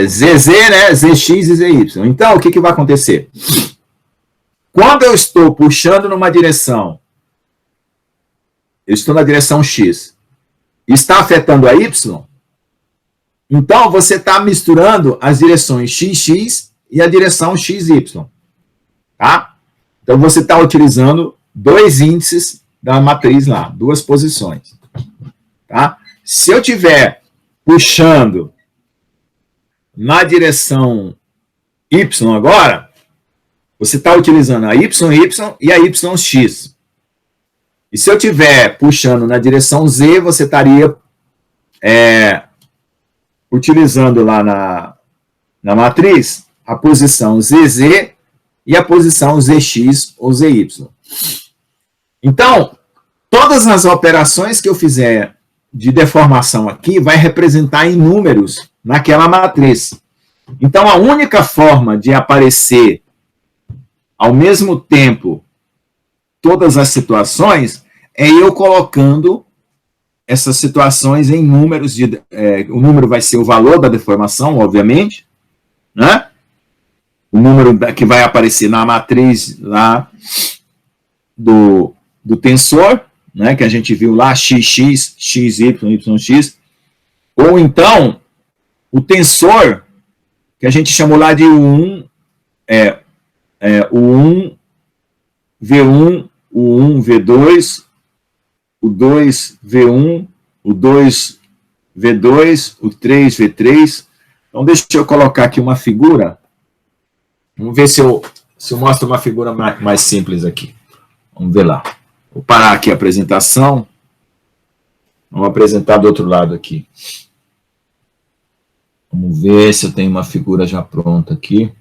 ZZ, né? ZX e ZY. Então, o que vai acontecer? Quando eu estou puxando numa direção, eu estou na direção X, está afetando a Y, então você está misturando as direções XX e a direção XY. Tá? Então, você está utilizando dois índices da matriz lá, duas posições. Tá? Se eu estiver puxando na direção Y agora, você está utilizando a YY e a YX. E se eu estiver puxando na direção Z, você estaria utilizando lá na matriz a posição ZZ e a posição ZX ou ZY. Então, todas as operações que eu fizer de deformação aqui vai representar em números naquela matriz. Então, a única forma de aparecer ao mesmo tempo todas as situações é eu colocando essas situações em números. O número vai ser o valor da deformação, obviamente, né? O número que vai aparecer na matriz lá do tensor, né, que a gente viu lá, XX, XY, YX, ou então o tensor, que a gente chamou lá de U1, U1, V1, U1, V2, o 2, V1, o 2, V2, o 3, V3. Então, deixa eu colocar aqui uma figura. Vamos ver se eu mostro uma figura mais simples aqui. Vamos ver lá. Vou parar aqui a apresentação. Vamos apresentar do outro lado aqui. Vamos ver se eu tenho uma figura já pronta aqui.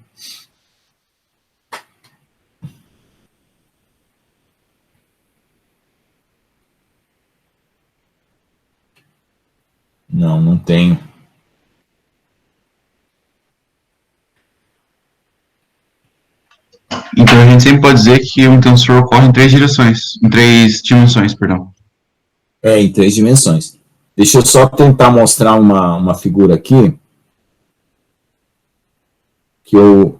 Não, não tenho. Então a gente sempre pode dizer que um tensor ocorre em três dimensões, perdão. Em três dimensões. Deixa eu só tentar mostrar uma figura aqui que eu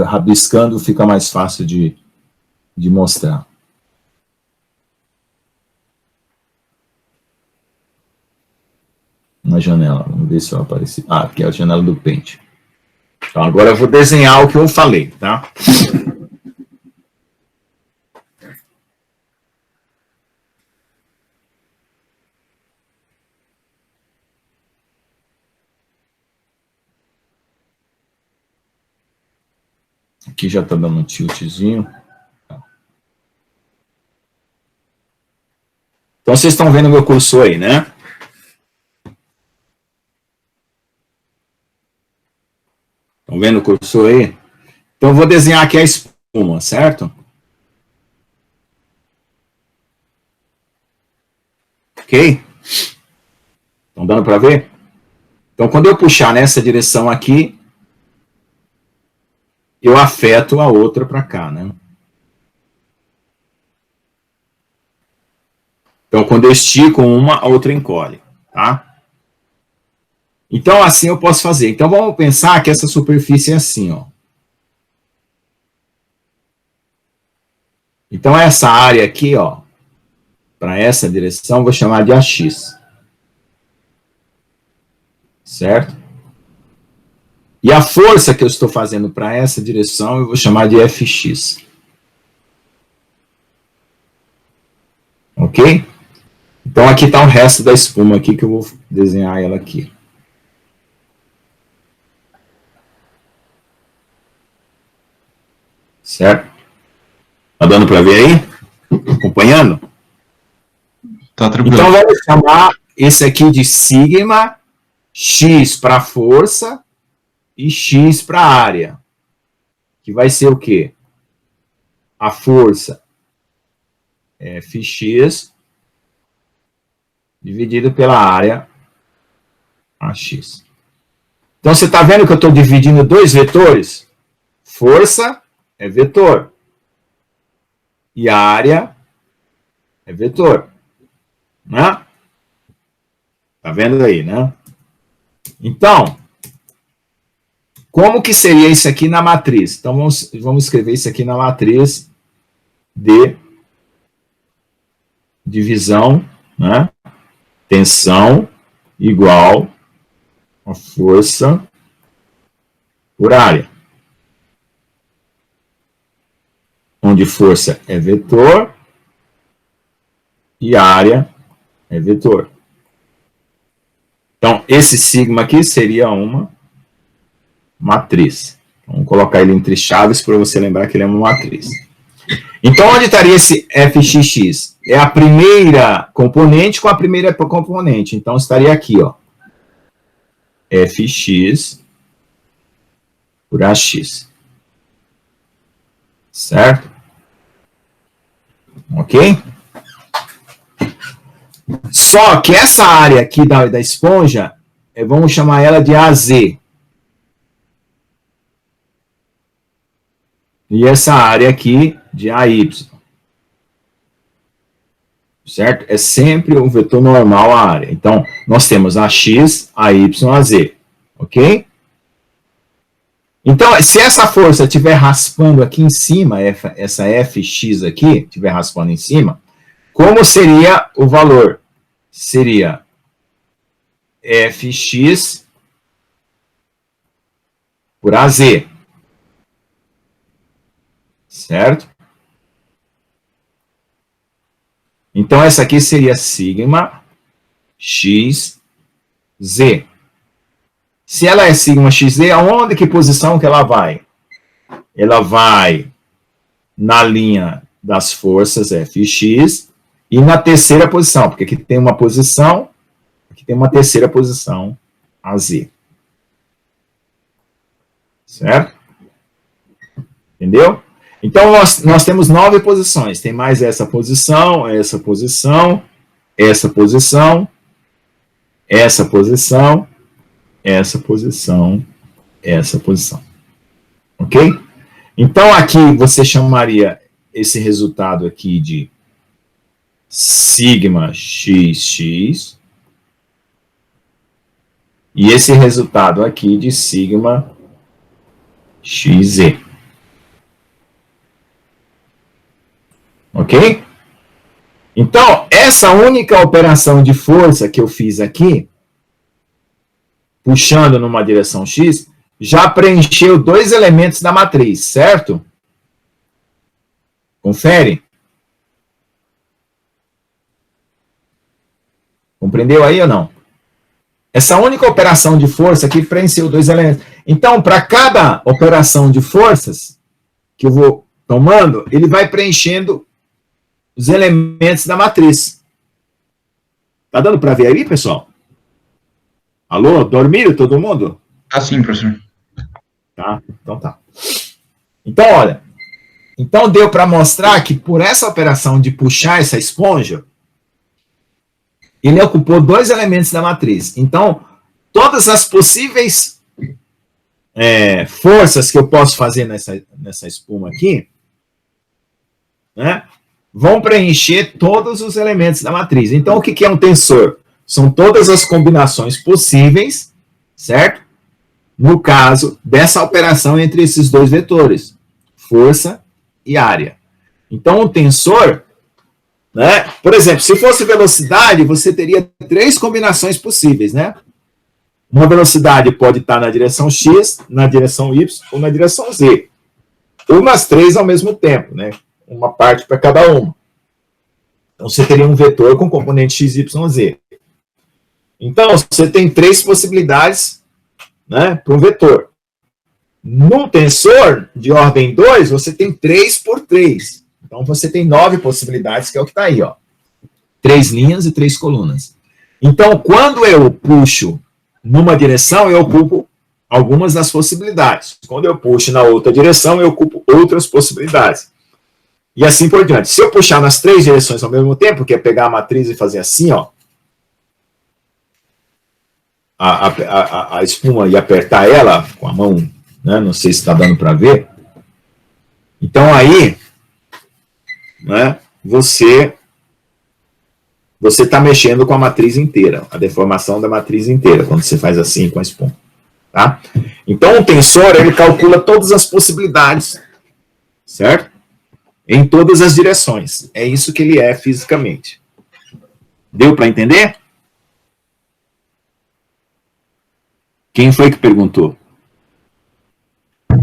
rabiscando fica mais fácil de mostrar. Na janela, vamos ver se eu apareci. Ah, aqui é a janela do Paint. Então, agora eu vou desenhar o que eu falei, tá? Aqui já está dando um tiltzinho. Então, vocês estão vendo o meu cursor aí, né? Estão vendo o cursor aí? Então, eu vou desenhar aqui a espuma, certo? Ok? Estão dando para ver? Então, quando eu puxar nessa direção aqui, eu afeto a outra para cá, né? Então, quando eu estico uma, a outra encolhe, tá? Então, assim eu posso fazer. Então, vamos pensar que essa superfície é assim, ó. Então, essa área aqui, ó, para essa direção, eu vou chamar de AX. Certo? E a força que eu estou fazendo para essa direção, eu vou chamar de FX. Ok? Então, aqui está o resto da espuma aqui, que eu vou desenhar ela aqui. Certo? Tá dando para ver aí? Acompanhando? Tá tranquilo. Então, vamos chamar esse aqui de sigma, X para força e X para área. Que vai ser o quê? A força é Fx dividido pela área AX. Então, você está vendo que eu estou dividindo dois vetores? Força é vetor. E área é vetor. Né? Tá vendo aí, né? Então, como que seria isso aqui na matriz? Então, vamos escrever isso aqui na matriz de divisão, né? Tensão igual a força por área. Onde força é vetor e área é vetor. Então, esse sigma aqui seria uma matriz. Vamos colocar ele entre chaves para você lembrar que ele é uma matriz. Então, onde estaria esse fxx? É a primeira componente com a primeira componente. Então, estaria aqui, ó. Fx por AX. Certo? Ok? Só que essa área aqui da esponja, vamos chamar ela de AZ. E essa área aqui de AY. Certo? É sempre um vetor normal a área. Então, nós temos AX, AY, AZ. Ok? Então, se essa força estiver raspando aqui em cima, essa Fx aqui, estiver raspando em cima, como seria o valor? Seria Fx por AZ. Certo? Então, essa aqui seria sigma xz. Se ela é sigma xz, aonde, que posição que ela vai? Ela vai na linha das forças Fx e na terceira posição, porque aqui tem uma posição, aqui tem uma terceira posição, AZ. Certo? Entendeu? Então, nós temos 9 posições. Tem mais essa posição, essa posição, essa posição, essa posição, essa posição, essa posição. Ok? Então, aqui você chamaria esse resultado aqui de sigma xx e esse resultado aqui de sigma xz. Ok? Então, essa única operação de força que eu fiz aqui, puxando numa direção X, já preencheu 2 elementos da matriz, certo? Confere. Compreendeu aí ou não? Essa única operação de força aqui preencheu 2 elementos. Então, para cada operação de forças que eu vou tomando, ele vai preenchendo os elementos da matriz. Tá dando para ver aí, pessoal? Alô, dormiram todo mundo? Ah, sim, professor. Tá, então tá. Então, olha. Então, deu para mostrar que por essa operação de puxar essa esponja, ele ocupou 2 elementos da matriz. Então, todas as possíveis forças que eu posso fazer nessa espuma aqui, né, vão preencher todos os elementos da matriz. Então, o que é um tensor? São todas as combinações possíveis, certo? No caso dessa operação entre esses 2 vetores, força e área. Então, o tensor, né, por exemplo, se fosse velocidade, você teria 3 combinações possíveis, né? Uma velocidade pode estar na direção x, na direção y ou na direção z. Ou nas 3 ao mesmo tempo, né? Uma parte para cada uma. Então, você teria um vetor com componente x, y, z. Então, você tem 3 possibilidades, né, para um vetor. No tensor de ordem 2, você tem 3 por 3. Então, você tem 9 possibilidades, que é o que está aí, ó. 3 linhas e 3 colunas. Então, quando eu puxo numa direção, eu ocupo algumas das possibilidades. Quando eu puxo na outra direção, eu ocupo outras possibilidades. E assim por diante. Se eu puxar nas 3 direções ao mesmo tempo, que é pegar a matriz e fazer assim, ó, a espuma e apertar ela com a mão, né, não sei se está dando para ver. Então aí, né, você está mexendo com a matriz inteira, a deformação da matriz inteira, quando você faz assim com a espuma. Tá? Então o tensor, ele calcula todas as possibilidades, certo? Em todas as direções. É isso que ele é fisicamente. Deu para entender? Quem foi que perguntou?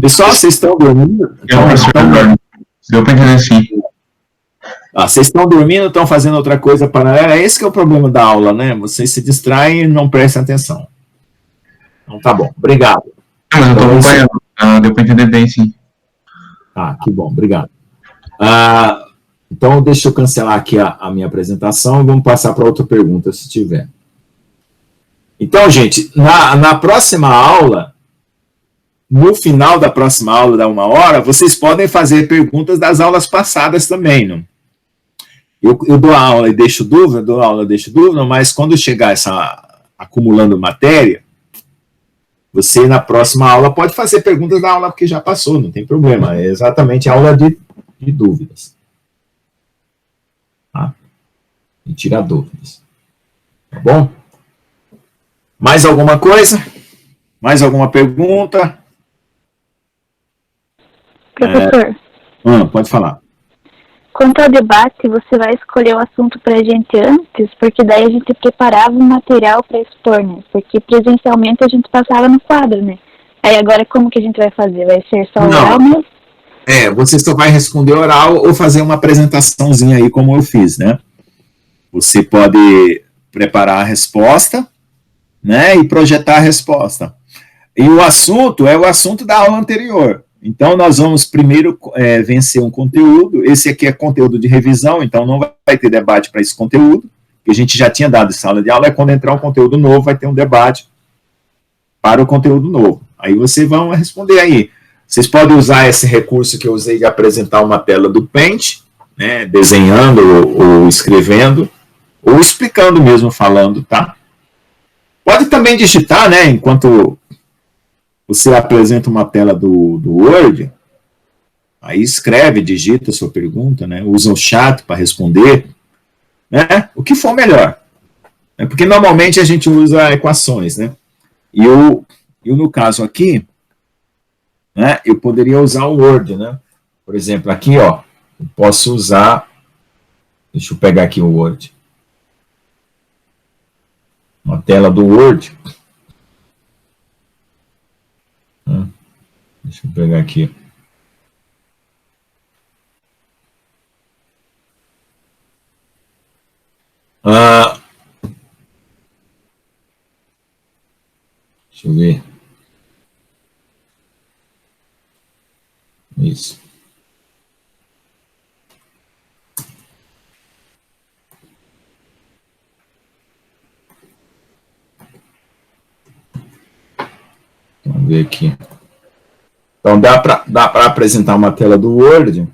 Pessoal, vocês estão dormindo? Deu para entender, sim. Vocês estão dormindo, estão fazendo outra coisa paralela? Esse que é o problema da aula, né? Vocês se distraem e não prestam atenção. Então tá bom, obrigado. Mas eu estou acompanhando, deu para entender bem, sim. Que bom, obrigado. Então deixa eu cancelar aqui a minha apresentação e vamos passar para outra pergunta, se tiver. Então, gente, na próxima aula, no final da próxima aula, da 1 hora, vocês podem fazer perguntas das aulas passadas também, não? Eu dou aula e deixo dúvida, mas quando chegar acumulando matéria, você na próxima aula pode fazer perguntas da aula que já passou, não tem problema, é exatamente a aula de dúvidas. Tá? E tirar dúvidas. Tá bom? Mais alguma coisa? Mais alguma pergunta? Professor, pode falar. quanto ao debate, você vai escolher o assunto para a gente antes, porque daí a gente preparava um material para expor, né? Porque presencialmente a gente passava no quadro, né? Aí agora como que a gente vai fazer? Vai ser só oral mesmo? Você só vai responder oral ou fazer uma apresentaçãozinha aí, como eu fiz, né? Você pode preparar a resposta, né, e projetar a resposta. E o assunto é o assunto da aula anterior. Então, nós vamos primeiro vencer um conteúdo. Esse aqui é conteúdo de revisão, então não vai ter debate para esse conteúdo, que a gente já tinha dado essa aula de aula. É quando entrar um conteúdo novo, vai ter um debate para o conteúdo novo. Aí vocês vão responder aí. Vocês podem usar esse recurso que eu usei de apresentar uma tela do Paint, né, desenhando ou escrevendo, ou explicando mesmo, falando, tá? Pode também digitar, né, enquanto você apresenta uma tela do Word, aí escreve, digita a sua pergunta, né, usa o chat para responder, né, o que for melhor. Porque normalmente a gente usa equações, né, e no caso aqui, né, eu poderia usar o Word, né, por exemplo, aqui, ó, eu posso usar, deixa eu pegar aqui o Word, uma tela do Word. Deixa eu pegar aqui. Deixa eu ver. Isso. ver aqui. Então, dá para apresentar uma tela do Word.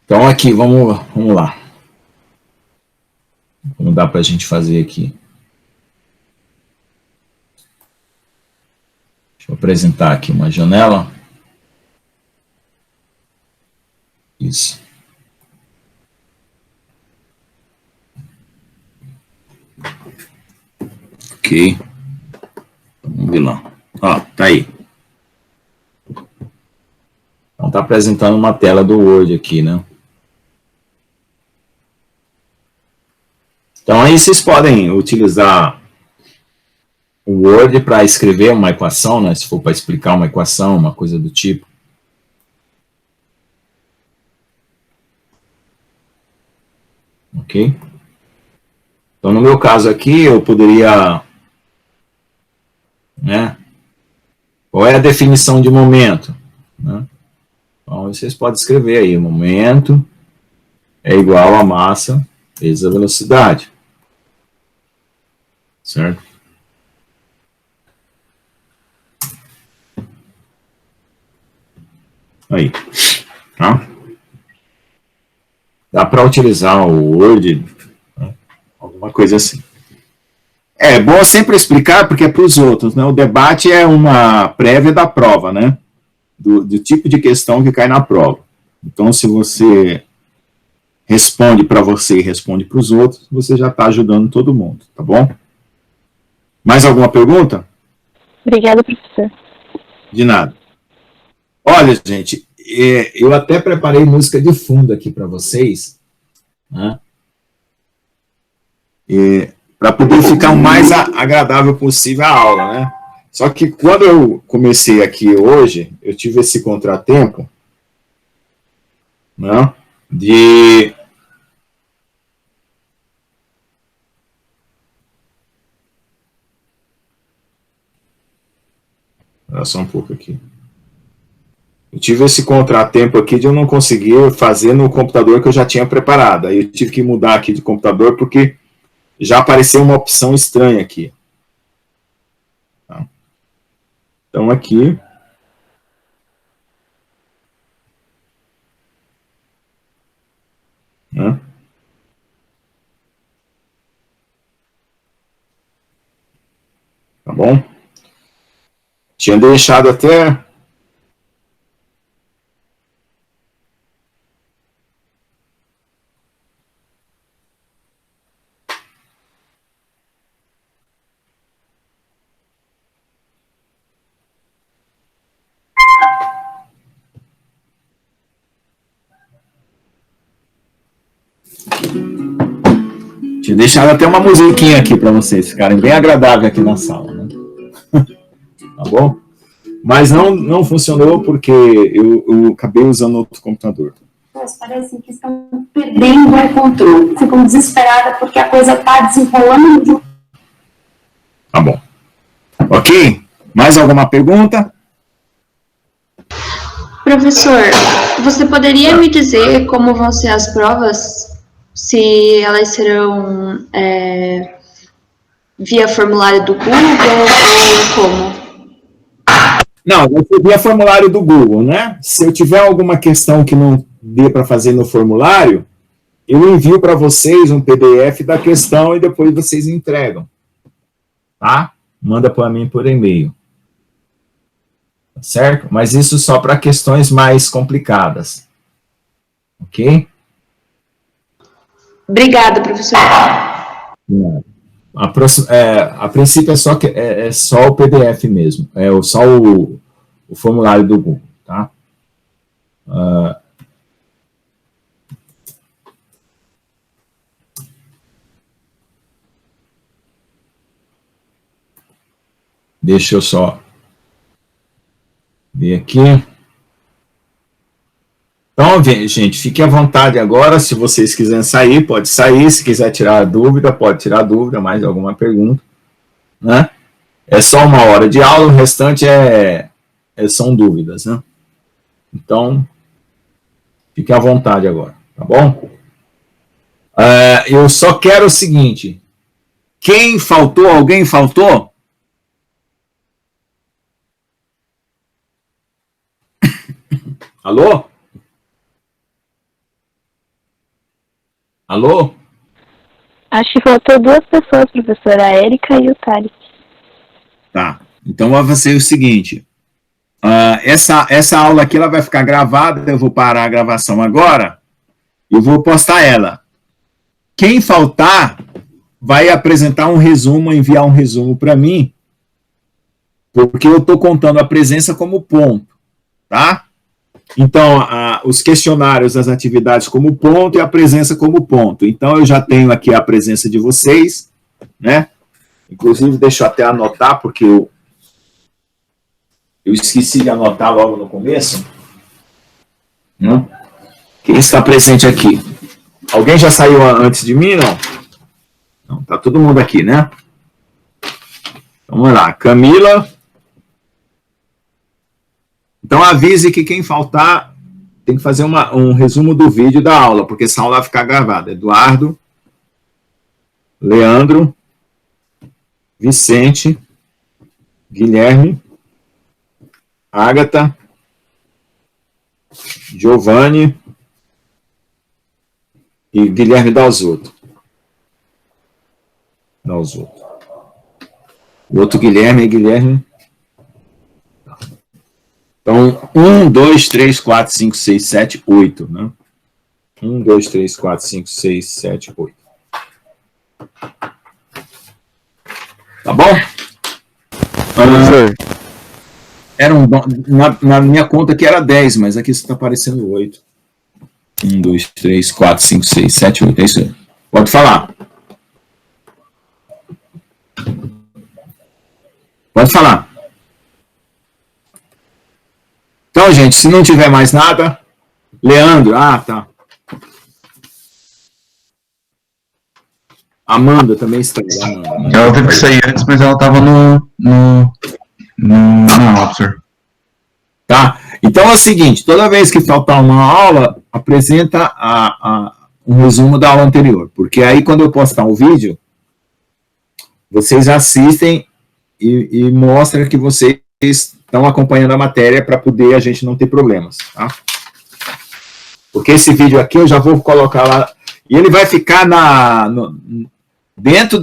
Então, aqui, vamos lá. Como dá para a gente fazer aqui? Deixa eu apresentar aqui uma janela. Isso. Ok. Vamos ver lá. Ó, tá aí. Então, tá apresentando uma tela do Word aqui, né? Então, aí vocês podem utilizar o Word para escrever uma equação, né? Se for para explicar uma equação, uma coisa do tipo. Ok? Então, no meu caso aqui, eu poderia... né? Qual é a definição de momento? Né? Então, vocês podem escrever aí, momento é igual a massa vezes a velocidade. Certo? Aí. Tá? Dá para utilizar o Word, né? Alguma coisa assim. É bom sempre explicar, porque é para os outros, né? O debate é uma prévia da prova, né? Do tipo de questão que cai na prova. Então, se você responde para você e responde para os outros, você já está ajudando todo mundo, tá bom? Mais alguma pergunta? Obrigada, professor. De nada. Olha, gente, eu até preparei música de fundo aqui para vocês, né? Para poder ficar o mais agradável possível a aula, né? Só que quando eu comecei aqui hoje, eu tive esse contratempo, né, de... Olha só um pouco aqui. Eu tive esse contratempo aqui de eu não conseguir fazer no computador que eu já tinha preparado. Aí eu tive que mudar aqui de computador porque já apareceu uma opção estranha aqui. Tá? Então, aqui... né? Tá bom? Tinha deixado até... Tinha deixado até uma musiquinha aqui para vocês ficarem bem agradáveis aqui na sala, né? Tá bom? Mas não funcionou porque eu acabei usando outro computador. Parecem que estão perdendo o controle. Ficam desesperadas porque a coisa está desenrolando. Tá bom. Ok? Mais alguma pergunta? Professor, você poderia me dizer como vão ser as provas? Se elas serão via formulário do Google ou como? Não, vai ser via formulário do Google, né? Se eu tiver alguma questão que não dê para fazer no formulário, eu envio para vocês um PDF da questão e depois vocês entregam. Tá? Manda para mim por e-mail. Tá certo? Mas isso só para questões mais complicadas. Ok? Obrigada, professor. A princípio é só o PDF mesmo. Só o formulário do Google. Tá? Deixa eu só ver aqui. Então, gente, fique à vontade agora. Se vocês quiserem sair, pode sair. Se quiser tirar dúvida, pode tirar dúvida. Mais alguma pergunta, né? É só 1 hora de aula, o restante são dúvidas, né? Então, fique à vontade agora, tá bom? Eu só quero o seguinte, quem faltou? Alguém faltou? Alô? Alô? Acho que faltou 2 pessoas, professora, a Érica e o Thales. Tá, então vai ser o seguinte, essa aula aqui ela vai ficar gravada, eu vou parar a gravação agora e vou postar ela. Quem faltar vai apresentar um resumo, enviar um resumo para mim, porque eu estou contando a presença como ponto, tá? Então, os questionários, as atividades como ponto e a presença como ponto. Então, eu já tenho aqui a presença de vocês, né? Inclusive, deixa eu até anotar, porque eu esqueci de anotar logo no começo. Quem está presente aqui? Alguém já saiu antes de mim, não? Não, tá todo mundo aqui, né? Vamos lá, Camila. Então, avise que quem faltar tem que fazer um resumo do vídeo da aula, porque essa aula vai ficar gravada. Eduardo, Leandro, Vicente, Guilherme, Ágata, Giovanni e Guilherme Dalzotto. O outro Guilherme é Guilherme. Então, 1, 2, 3, 4, 5, 6, 7, 8, né? 1, 2, 3, 4, 5, 6, 7, 8. Tá bom? Professor, Na minha conta aqui era 10, mas aqui está aparecendo 8. 1, 2, 3, 4, 5, 6, 7, 8. É isso aí. Pode falar. Pode falar. Então, gente, se não tiver mais nada, Leandro, tá. Amanda também está aí. Ela teve que sair antes, mas ela estava na aula, professor. Tá? Então é o seguinte, toda vez que faltar uma aula, apresenta um resumo da aula anterior, porque aí quando eu postar o vídeo, vocês assistem e mostra que vocês estão acompanhando a matéria para poder a gente não ter problemas, tá? Porque esse vídeo aqui eu já vou colocar lá, e ele vai ficar dentro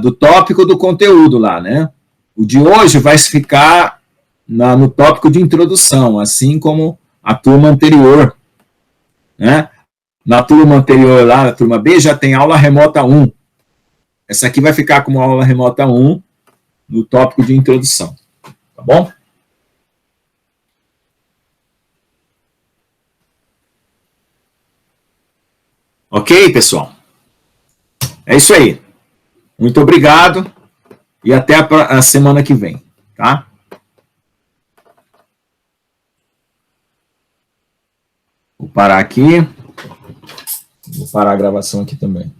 do tópico do conteúdo lá, né? O de hoje vai ficar no tópico de introdução, assim como a turma anterior, né? Na turma anterior lá, na turma B, já tem aula remota 1. Essa aqui vai ficar como aula remota 1 no tópico de introdução, tá bom? Ok, pessoal? É isso aí. Muito obrigado e até a semana que vem, tá? Vou parar aqui. Vou parar a gravação aqui também.